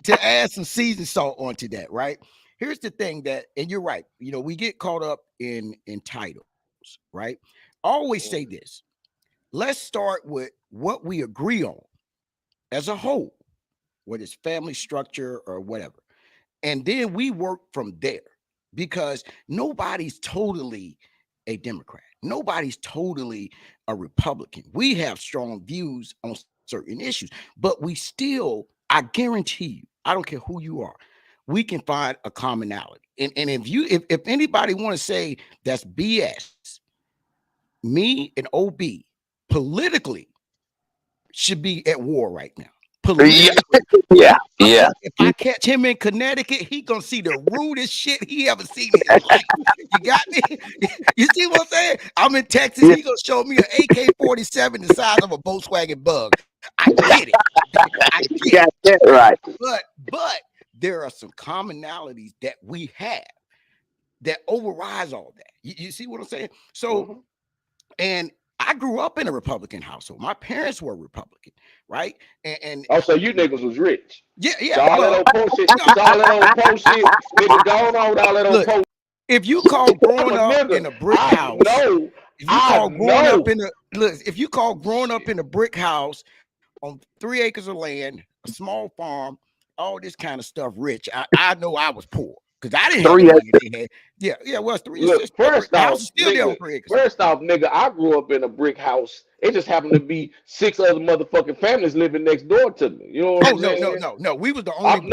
to add some season salt onto that, right? Here's the thing that, and you're right, you know, we get caught up in titles, right? I always say this. Let's start with what we agree on as a whole, whether it's family structure or whatever. And then we work from there, because nobody's totally a Democrat. Nobody's totally a Republican. We have strong views on certain issues, but we still, I guarantee you, I don't care who you are, we can find a commonality. And if anybody want to say that's BS, me and OB politically should be at war right now. Politically, Yeah. Yeah. if I catch him in Connecticut, he gonna see the rudest shit he ever seen in his life. You got me? You see what I'm saying? I'm in Texas. He gonna show me an AK-47 the size of a Volkswagen Bug. I get it. I get Got it. that right. But there are some commonalities that we have that overrides all that. You see what I'm saying? So, and I grew up in a Republican household. My parents were Republican, right? And oh, so you niggas was rich. yeah. So all that old post shit, so all that old post shit, nigga, going on with all that old Look, post. if you call growing up nigga. in a brick I house, know. if you call growing know. up in a look, if you call growing up in a brick house on 3 acres of land, a small farm, all this kind of stuff, rich, I know I was poor because I didn't have 3 the money they had. Yeah, well, it's 3 Look, acres. first The house off, is still there on nigga, 3 acres. first off, nigga, I grew up in a brick house. It just happened to be 6 other motherfucking families living next door to me. You know what Oh I'm saying? no. We was the I only.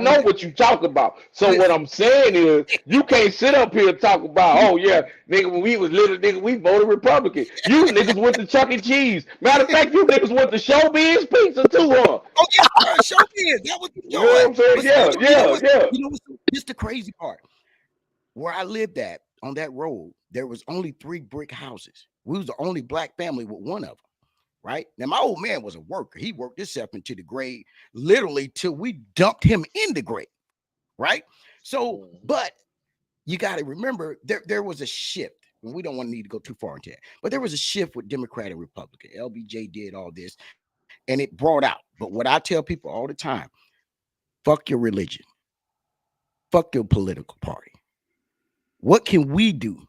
know what you talk about. So what I'm saying is, you can't sit up here and talk about, oh yeah, nigga, when we was little, nigga, we voted Republican. You niggas went to Chuck E. Cheese. Matter of fact, you niggas went to Showbiz Pizza too, huh? Oh yeah, Showbiz. That was the You know what I'm saying? Yeah. You know what's this the crazy part? Where I lived at on that road, there was only 3 brick houses. We was the only black family with one of them, right? Now, my old man was a worker. He worked himself into the grave, literally till we dumped him in the grave, right? So, but you got to remember, there was a shift. And we don't want to need to go too far into that, but there was a shift with Democrat and Republican. LBJ did all this, and it brought out. But what I tell people all the time, fuck your religion. Fuck your political party. What can we do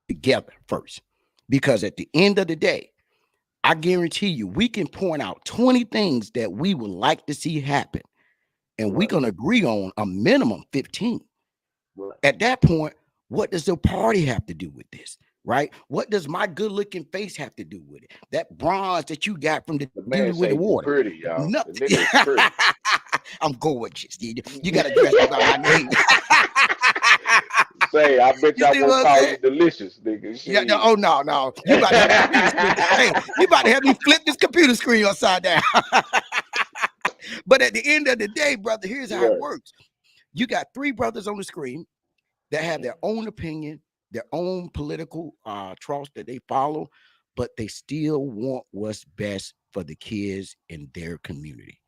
together first? Because at the end of the day, I guarantee you, we can point out 20 things that we would like to see happen. And we're going to agree on a minimum 15. At that point, what does the party have to do with this? Right? What does my good looking face have to do with it? That bronze that you got from the dude with the water. Pretty, y'all. No. The nigga is pretty. I'm gorgeous. You got to dress me by my name. Say, I bet y'all gonna call you delicious, nigga. Yeah, no, oh no. You about to have me flip this computer screen upside down. But at the end of the day, brother, here's how it works. You got 3 brothers on the screen that have their own opinion, their own political trust that they follow, but they still want what's best for the kids in their community.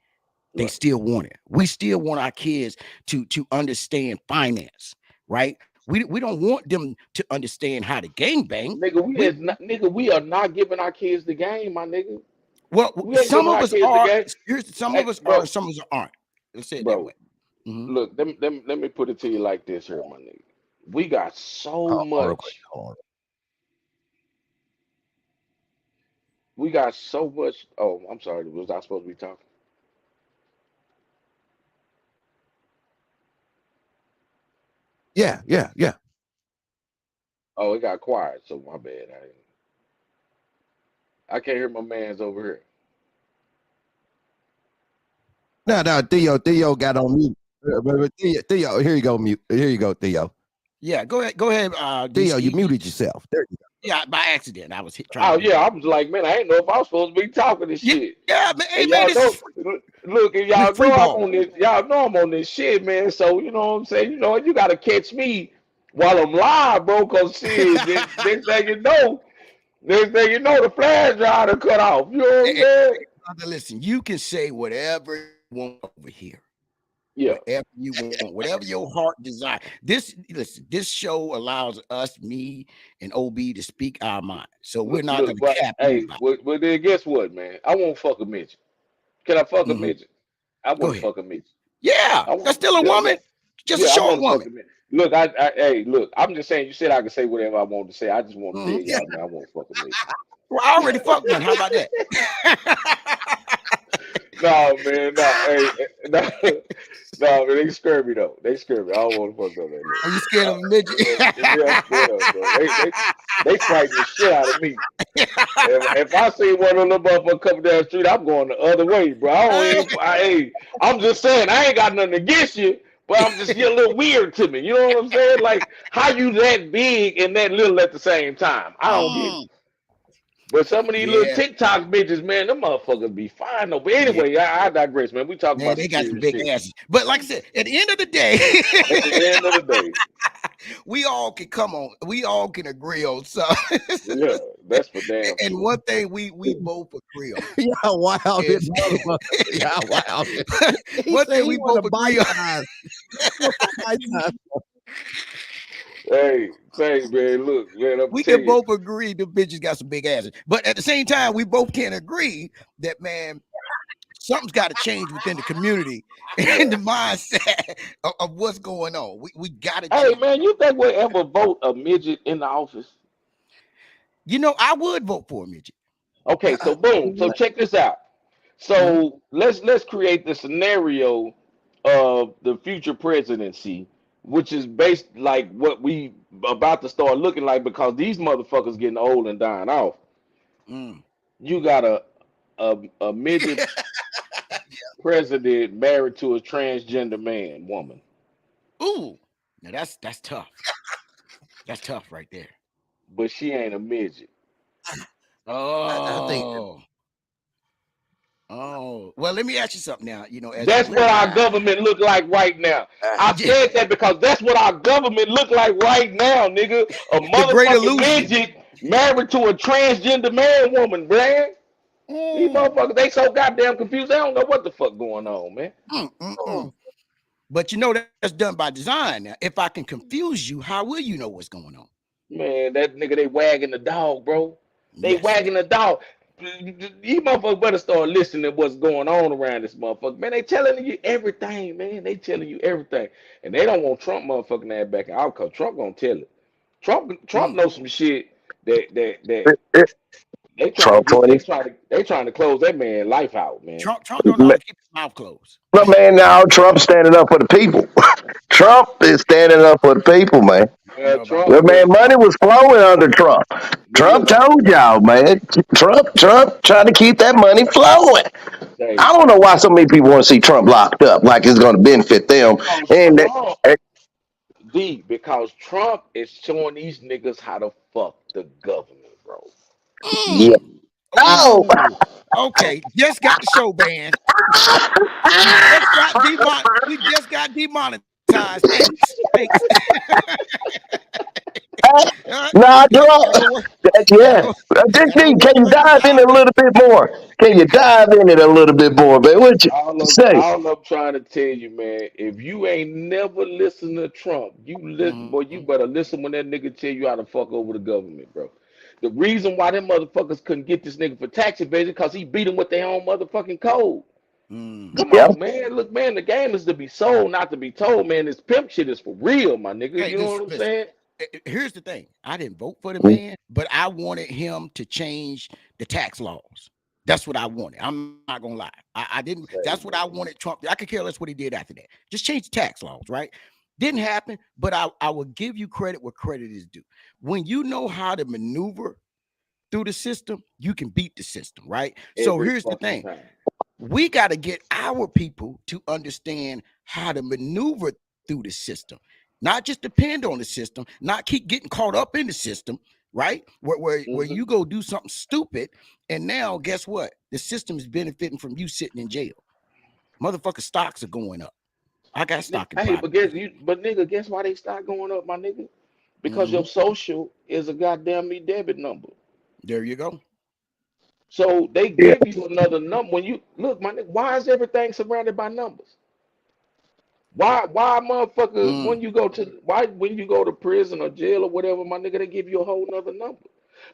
They still want it. We still want our kids to understand finance, right? We don't want them to understand how to gangbang. Nigga, we are not giving our kids the game, my nigga. Well, some of us are. Some of us are. Some of us aren't. Let's say it that way. Mm-hmm. Look, let me put it to you like this here, my nigga. We got so much. We got so much. Oh, I'm sorry. Was I supposed to be talking? Yeah. Oh, it got quiet, so my bad. I can't hear my man's over here. No, Theo got on mute. Theo, here you go, mute. Here you go, Theo. Yeah, go ahead. Theo, you muted yourself. There you go. Yeah, by accident. I was trying. Oh yeah, I was like, man, I ain't know if I was supposed to be talking this shit. Yeah, man. Hey, man, look, if y'all know I'm on this, y'all know I'm on this shit, man. So you know what I'm saying. You know, you gotta catch me while I'm live, bro. Cause shit, next thing you know, the flash drive to cut off. You know what I'm saying? brother, listen, you can say whatever you want over here. Yeah. Whatever you want, whatever your heart desire. This show allows us, me and OB, to speak our mind. So we're not Look, gonna but cap hey, anybody. but then guess what, man? I won't fuck a midget. Can I fuck a Mhm. midget? I Go want to ahead. fuck a midget. Yeah, I want, that's still a yeah, woman, just a yeah, I short want to fuck woman. a midget. Look, hey, look, I'm just saying. You said I could say whatever I want to say. I just want to tell Yeah. y'all, man, I want to fuck a midget. Well, I already fucked one. How about that? No, man, no, hey, no, no, man, they scare me though. They scare me. I don't want to fuck no that. Are you scared of a midget? Yeah, I'm scared of them, bro. They frighten the shit out of me. If I see one of them motherfuckers coming down the street, I'm going the other way, bro. I'm just saying, I ain't got nothing against you, but I'm just, you're a little weird to me. You know what I'm saying? Like, how you that big and that little at the same time? I don't get it. But some of these little Yeah, TikTok bitches, man, them motherfuckers be fine though. But yeah. anyway, I digress, man. We talking Man, about they some got some serious big shit. asses. But like I said, at the end of the day, At the end of the day, we all can come on. We all can agree on something. yeah, that's for damn And sure. one thing we both agree on. Y'all wild this is- motherfucker. Y'all wild. He One said thing he we want both to agree on. bite size. Hey, say, man, look, man, I'm We telling can you. both agree the bitches got some big asses. But at the same time, we both can agree that, man, something's got to change within the community and the mindset of what's going on. We got to Hey, change. man, you think we'll ever vote a midget in the office? You know, I would vote for a midget. Okay, so boom. So check this out. Mhm. So let's create the scenario of the future presidency, which is based like what we about to start looking like because these motherfuckers getting old and dying off. Mm. You got a midget president married to a transgender woman. Ooh, now that's tough. That's tough right there. But she ain't a midget. I think Oh, well, let me ask you something now. You know, as That's what our women, government look like right now. I said that because that's what our government look like right now, nigga. A the great motherfucking illusion. midget married to a transgender woman, man. These motherfuckers, they so goddamn confused. They don't know what the fuck going on, man. But you know that's done by design. Now, if I can confuse you, how will you know what's going on? Man, that nigga, they wagging the dog, bro. They Yes. wagging the dog. You motherfuckers better start listening to what's going on around this motherfucker. Man, they telling you everything, man. They telling you everything. And they don't want Trump motherfucking ass back out because Trump gonna tell it. Trump knows some shit that they trying to Trump get 20. they trying to close that man life out, man. Trump don't know how to keep his mouth closed. Look, man, now Trump standing up for the people. Trump is standing up for the people, man. Yeah, Trump, Look, man, but money was flowing under Trump. Trump look, told y'all, man. Trump trying to keep that money flowing. hey, I don't know why so many people want to see Trump locked up, like it's going to benefit them. And Because Trump is showing these niggas how to fuck the government, bro. yeah. Oh, Okay, just got the show banned. We just got demonetized. Thanks. nah, Trump. Yeah. Can you dive in it a little bit more? Can you dive in it a little bit more, man? What you say? All I'm trying to tell you, man, if you ain't never listened to Trump, boy, you better listen when that nigga tell you how to fuck over the government, bro. The reason why them motherfuckers couldn't get this nigga for tax evasion because he beat them with their own motherfucking code. Come Yeah. on, man. Look, man, the game is to be sold, not to be told, man. This pimp shit is for real, my nigga. Hey, You know what I'm saying? Here's the thing. I didn't vote for the man, but I wanted him to change the tax laws. That's what I wanted. I'm not gonna lie. I didn't. That's what I wanted Trump. I could care less what he did after that. Just change the tax laws, right? Didn't happen, but I will give you credit where credit is due. When you know how to maneuver through the system, you can beat the system, right? So Every here's the fucking thing. time. We got to get our people to understand how to maneuver through the system, not just depend on the system, not keep getting caught up in the system, right? Where you go do something stupid, and now guess what? The system is benefiting from you sitting in jail. Motherfucker, stocks are going up. I got stock in Hey, private. but nigga, guess why they start going up, my nigga? Because your social is a goddamn me debit number. There you go. So they Yeah. give you another number. When you look, my nigga, why is everything surrounded by numbers? Why motherfucker Mm, when you go to prison or jail or whatever, my nigga, they give you a whole nother number.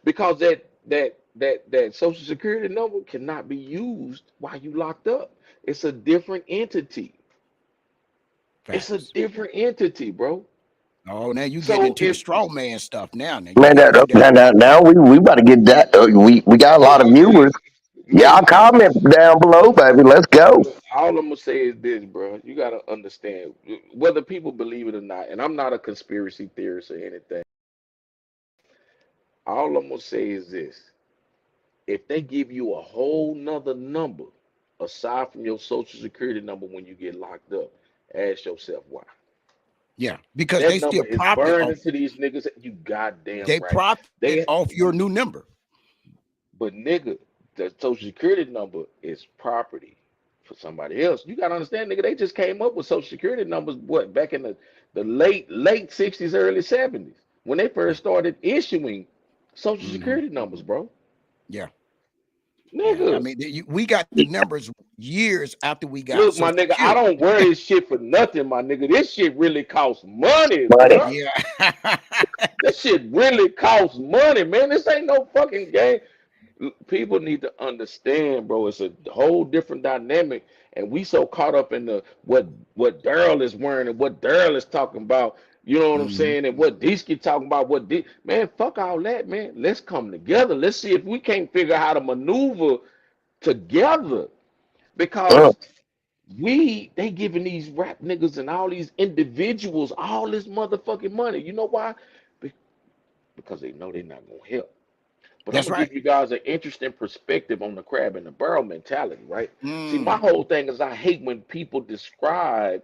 Because that social security number cannot be used while you locked up. It's a different entity. It's a facts. different entity, bro. Oh, now you getting So into the if straw man stuff now. Now you Man, got to do that. now we about to get that. We got a look, lot of viewers. look, Y'all comment down below, baby. Let's go. look, all I'm gonna say is this, bro. You gotta understand whether people believe it or not. And I'm not a conspiracy theorist or anything. All I'm gonna say is this: if they give you a whole nother number aside from your social security number when you get locked up, ask yourself why. Yeah, because That they number still is profit off. burning to these niggas. You goddamn They right. profit They, off your new number. but nigga, the social security number is property for somebody else. You gotta understand, nigga. They just came up with social security numbers. What back in the late '60s, early '70s when they Yeah. first started issuing social Hmm. security numbers, bro. Yeah. Yeah. I Nigga. mean, we got the numbers years after we got Look, my Social nigga, I Security. don't wear this shit for nothing, my nigga. This shit really costs money, Buddy. bro. Yeah. This shit really costs money, man. This ain't no fucking game. People need to understand, bro. It's a whole different dynamic, and we so caught up in the what Daryl is wearing and what Daryl is talking about. You know what I'm Hmm. saying? And what Disky talking about? Man? Fuck all that, man. Let's come together. Let's see if we can't figure out how to maneuver together Uh, because they giving these rap niggas and all these individuals all this motherfucking money. You know why? Be- Because they know they're not gonna help. But I'm That's gonna right. give you guys an interesting perspective on the crab in the barrel mentality, right? See, my Mm. whole thing is I hate when people describe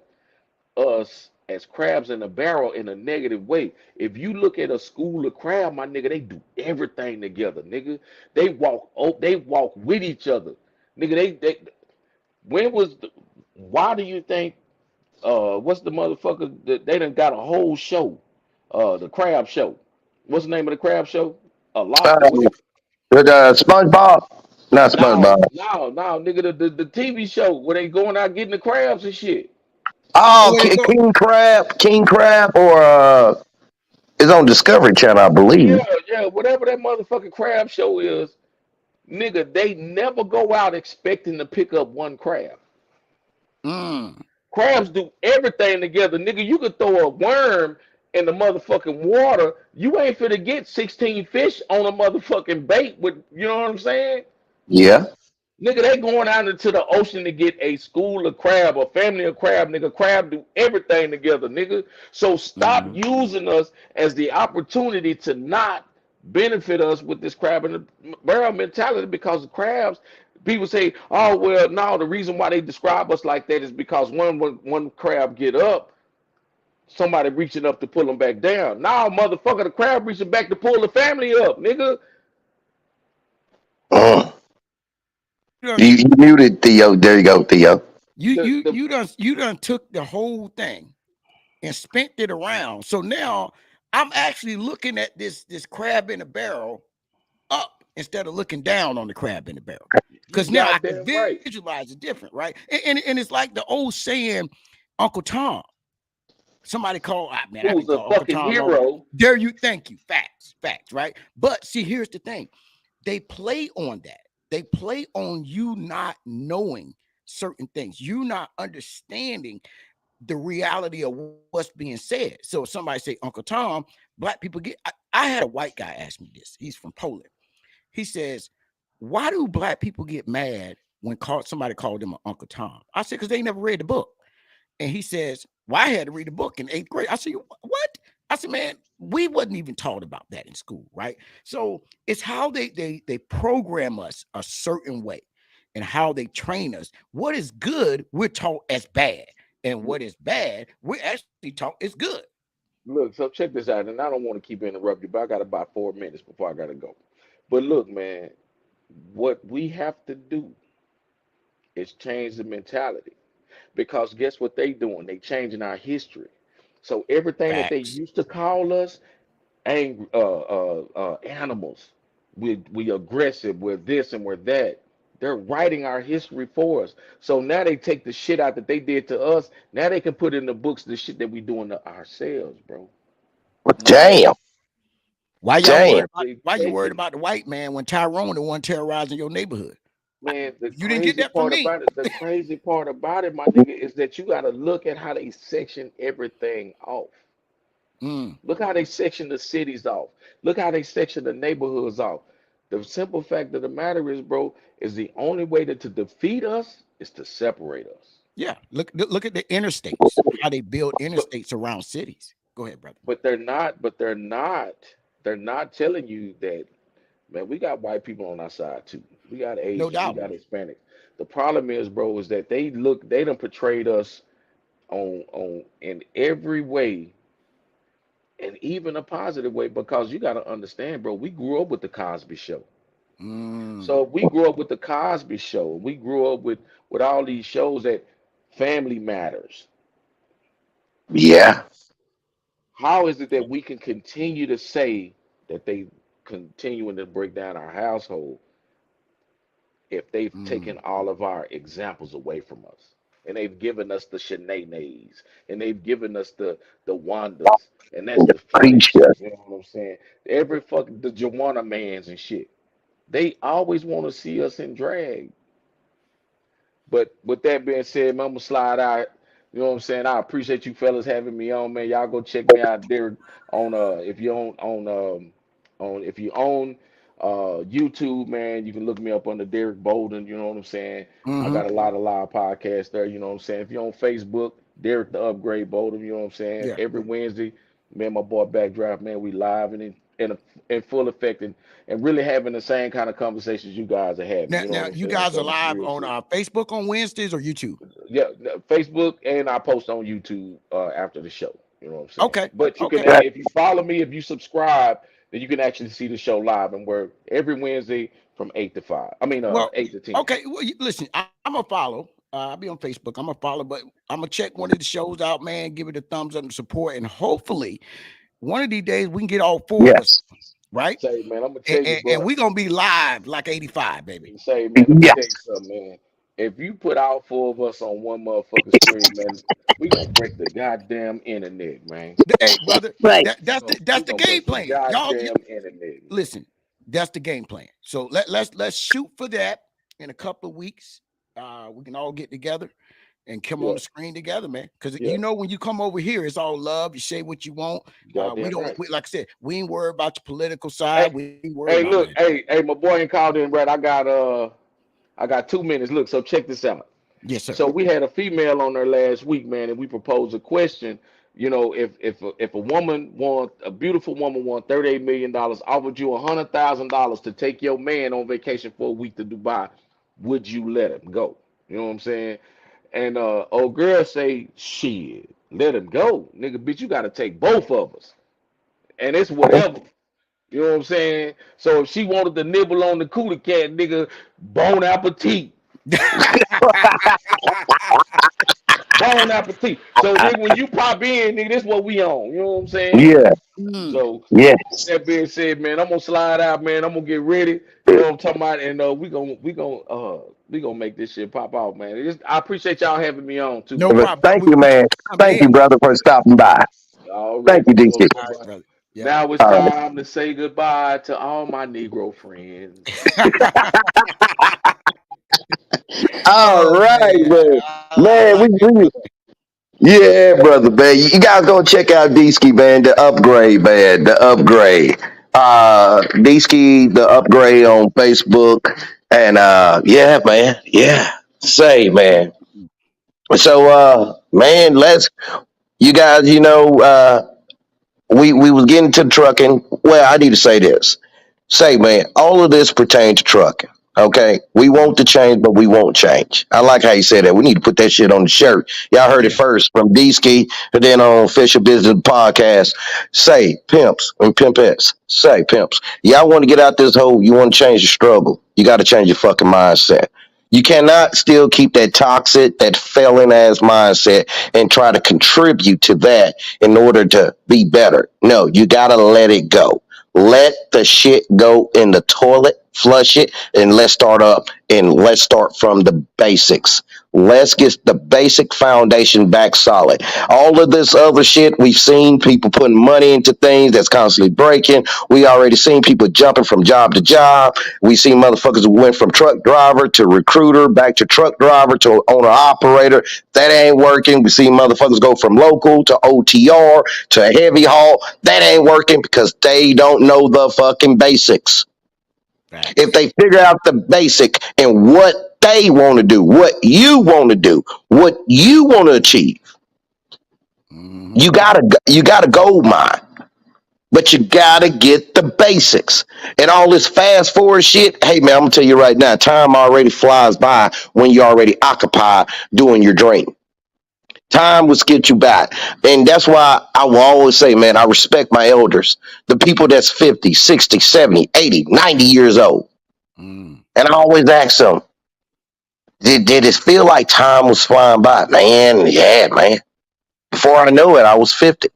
us as crabs in a barrel in a negative way. If you look at a school of crab, my nigga, they do everything together, nigga. They walk with each other, nigga. They when was the, why do you think what's the motherfucker that they done got a whole show, the crab show. What's the name of the crab show? A lobster. What uh, they SpongeBob, not No, SpongeBob. no, nigga, the TV show where they going out getting the crabs and shit. Oh, Oh, where they go? King Crab, or it's on Discovery Channel, I Yeah, believe. yeah, whatever that motherfucking crab show is, nigga, they never go out expecting to pick up one crab. Mm. Crabs do everything together, nigga. You could throw a worm in the motherfucking water. You ain't finna get 16 fish on a motherfucking bait with, you know what I'm saying? Yeah. Nigga, they going out into the ocean to get a school of crab, a family of crab, nigga. Crab do everything together, nigga. So stop Hmm. using us as the opportunity to not benefit us with this crab in the barrel mentality because the crabs, people say, oh, well, no, the reason why they describe us like that is because one crab get up, somebody reaching up to pull them back down. Now, motherfucker, the crab reaching back to pull the family up, nigga. Uh, You done, you muted Theo. There you go, Theo. The you done took the whole thing and spent it around. So now I'm actually looking at this crab in a barrel up instead of looking down on the crab in the barrel. you Because now I can goddamn right. visualize it different, right? And it's like the old saying, Uncle Tom. Somebody called, man, I've been Who's a called Uncle fucking Tom long. hero. There you thank you. Facts, right? But see, here's the thing. They play on that. They play on you not knowing certain things, you not understanding the reality of what's being said. So if somebody say, Uncle Tom, black people get. I had a white guy ask me this. He's from Poland. He says, why do black people get mad when somebody called them an Uncle Tom? I said, because they never read the book. And he says, well, I had to read a book in 8th grade. I said, what? I said, man, we wasn't even taught about that in school, right? So it's how they program us a certain way and how they train us. What is good, we're taught as bad. And what is bad, we're actually taught is good. Look, so check this out, and I don't want to keep interrupting you, but I got about 4 minutes before I gotta go. But look, man, what we have to do is change the mentality because guess what they doing? They changing our history. So everything that they Facts. used to call us animals, we aggressive, we're this and we're that. They're writing our history for us. So now they take the shit out that they did to us. Now they can put in the books the shit that we doing to ourselves, bro. Damn, Why y'all damn. worried about? They Why you take worried it. about the white man when Tyrone the one terrorizing your neighborhood? Man, the You didn't get crazy that from part me. about it, the crazy part about it, my nigga, is that you gotta look at how they section everything off. Mm, Look how they section the cities off. Look how they section the neighborhoods off. The simple fact of the matter is, bro, is the only way to defeat us is to separate us. yeah. Look at the interstates. How they build But interstates around cities. Go ahead, brother. but they're not telling you that, man, we got white people on our side too. We got No Asians, we doubt. got Hispanics. The problem is, bro, is that they done portrayed us on in every way, and even a positive way, because you gotta understand, bro, we grew up with the Cosby show. Mm, So if we grew up with the Cosby show, we grew up with all these shows that Family Matters. Yeah. How is it that we can continue to say that they continuing to break down our household if they've taken mm. all of our examples away from us? And they've given us the Shanaes, and they've given us the Wandas, and that's the Preacher. Felixes, you know what I'm saying? Every fucking the Joanna Mans and shit. They always want to see us in drag. But with that being said, man, I'm gonna slide out. You know what I'm saying? I appreciate you fellas having me on, man. Y'all go check me out there on if you on if you own YouTube, man, you can look me up under Derek Bolden, you know what I'm saying? I Mm-hmm. got a lot of live podcasts there, you know what I'm saying? If you're on Facebook, Derek the Upgrade Bolden, you know what I'm saying? Yeah. Every Wednesday, me and my boy Backdraft, man, we live and in full effect, and really having the same kind of conversations you guys are having, you know Now what I'm you saying? guys are So live real on shit. Facebook on Wednesdays or YouTube? Yeah, Facebook, and I post on YouTube after the show. You know what I'm saying? Okay. But you can, Okay. if you follow me, if you subscribe, then you can actually see the show live, and we're every Wednesday from 8 to 5. I mean, Well, 8 to 10. okay. Well, listen, I'm a follow. I'll be on Facebook. I'm a follow, but I'm gonna check one of the shows out, man. Give it a thumbs up and support, and hopefully one of these days we can get all four of us, Yes. right? Say, man, I'm gonna And, tell you, and, and bro. we gonna be live like 85, baby. Say, man, let me tell you Yes. something, man. If you put all four of us on one motherfucking screen, man, we gonna break the goddamn internet, man. Hey, brother, Right. that's We the gonna game break the plan. Y'all goddamn internet, man. listen. That's the game plan. So let's shoot for that in a couple of weeks. We can all get together and come on Yeah, the screen together, man. Because yeah, when you come over here, it's all love. You say what you want. We goddamn don't, right. like I said, we ain't worried about the political Hey, side. We ain't worried hey, about look, that. hey, my boy ain't called in, Brad. I got 2 minutes. Look, so check this out. Yes, sir. So we had a female on there last week, man, and we proposed a question. You know, if a beautiful woman won $38 million, offered you $100,000 to take your man on vacation for a week to Dubai, would you let him go? You know what I'm saying? And old girl say, shit, let him go, nigga, bitch. You got to take both of us, and it's whatever. You know what I'm saying? So if she wanted to nibble on the cootie cat, nigga, bon appetit. Bon appetit. So nigga, when you pop in, nigga, this what we on. You know what I'm saying? Yeah. Mm. So with Yes. that being said, man, I'm gonna slide out, man. I'm gonna get ready. You know what I'm talking about? And we gonna make this shit pop out, man. I appreciate y'all having me on too, No man. But problem, brother. thank We you, appreciate man. you coming Thank you, in. brother, for stopping by. Thank Already, you, you know DC. what I'm All talking right, about. brother. Yeah. Now it's All right. time to say goodbye to all my Negro friends. All Oh right, man, man. I Man, like it, we brother. yeah, brother, man. You guys go check out D-Ski, man. The upgrade, man. The upgrade. D-Ski, the upgrade on Facebook. And yeah, man. Yeah. Say, man. So man, you guys, we was getting to trucking. Well, I need to say this. Say, man, all of this pertains to trucking. Okay, we want to change, but we won't change. I like how you said that. We need to put that shit on the shirt. Y'all heard it Yeah. first from D-Ski, and then on Official Business Podcast. Say, pimps and pimpettes. Say, pimps. Y'all want to get out this hole. You want to change the struggle. You got to change your fucking mindset. You cannot still keep that toxic, that failing ass mindset and try to contribute to that in order to be better. No, you got to let it go. Let the shit go in the toilet, flush it, and let's start up and let's start from the basics. Let's get the basic foundation back solid. All of this other shit, we've seen people putting money into things that's constantly breaking. We already seen people jumping from job to job. We seen motherfuckers who went from truck driver to recruiter, back to truck driver to owner operator. That ain't working. We see motherfuckers go from local to OTR to heavy haul. That ain't working because they don't know the fucking basics. If they figure out the basic and what they want to do, what you want to do, what you want to achieve, you got a gold mine. But you gotta get the basics. And all this fast forward shit, hey man, I'm gonna tell you right now, time already flies by when you're already occupied doing your dream. Time will get you back. And that's why I will always say, man, I respect my elders, the people that's 50, 60, 70, 80, 90 years old. And I always ask them, did it feel like time was flying by? Man, yeah, man. Before I know it, I was 50.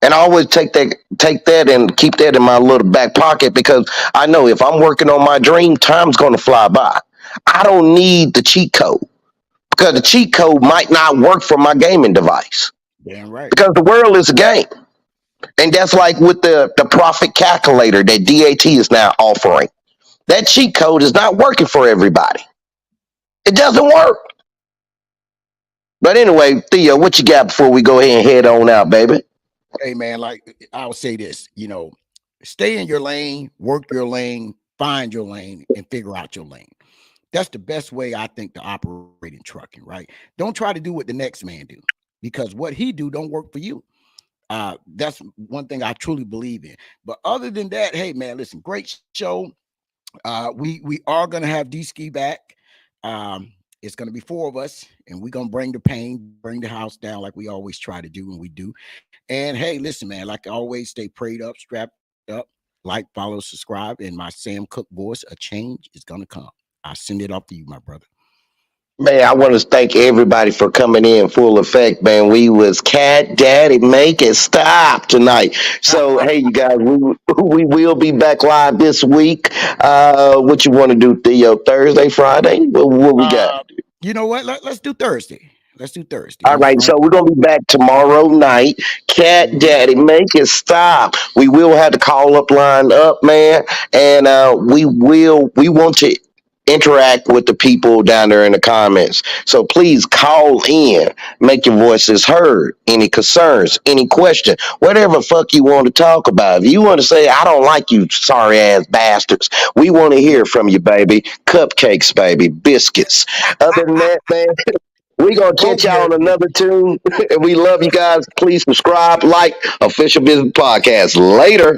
And I always take that and keep that in my little back pocket because I know if I'm working on my dream, time's going to fly by. I don't need the cheat code because the cheat code might not work for my gaming device. Damn right. Because the world is a game. And that's like with the profit calculator that DAT is now offering. That cheat code is not working for everybody. It doesn't work. But anyway, Theo, what you got before we go ahead and head on out, baby? Hey man, like I'll say this, stay in your lane, work your lane, find your lane, and figure out your lane. That's the best way I think to operate in trucking, right? Don't try to do what the next man do because what he do don't work for you. That's one thing I truly believe in. But other than that, hey man, listen, great show. We are gonna have D-Ski back. It's gonna be 4 of us, and we're gonna bring the pain, bring the house down like we always try to do, and we do. And hey, listen, man, like always, stay prayed up, strapped up, like, follow, subscribe. In my Sam Cook voice, a change is gonna come. I send it off to you, my brother. Man, I want to thank everybody for coming in full effect, man. We was Cat Daddy Make It Stop tonight. So, hey, you guys, we will be back live this week. What you want to do, Theo? Thursday, Friday? What we got? You know what? Let's do Thursday. Let's do Thursday. All right, so we're gonna be back tomorrow night. Cat Daddy, make it stop. We will have the call up line up, man, and we want to interact with the people down there in the comments. So please call in, make your voices heard. Any concerns, any question, whatever fuck you want to talk about. If you want to say, I don't like you sorry ass bastards, we want to hear from you, baby. Cupcakes, baby, biscuits. Other than that, man, we gonna catch y'all on another tune. And we love you guys. Please subscribe, like Official Business Podcast. Later.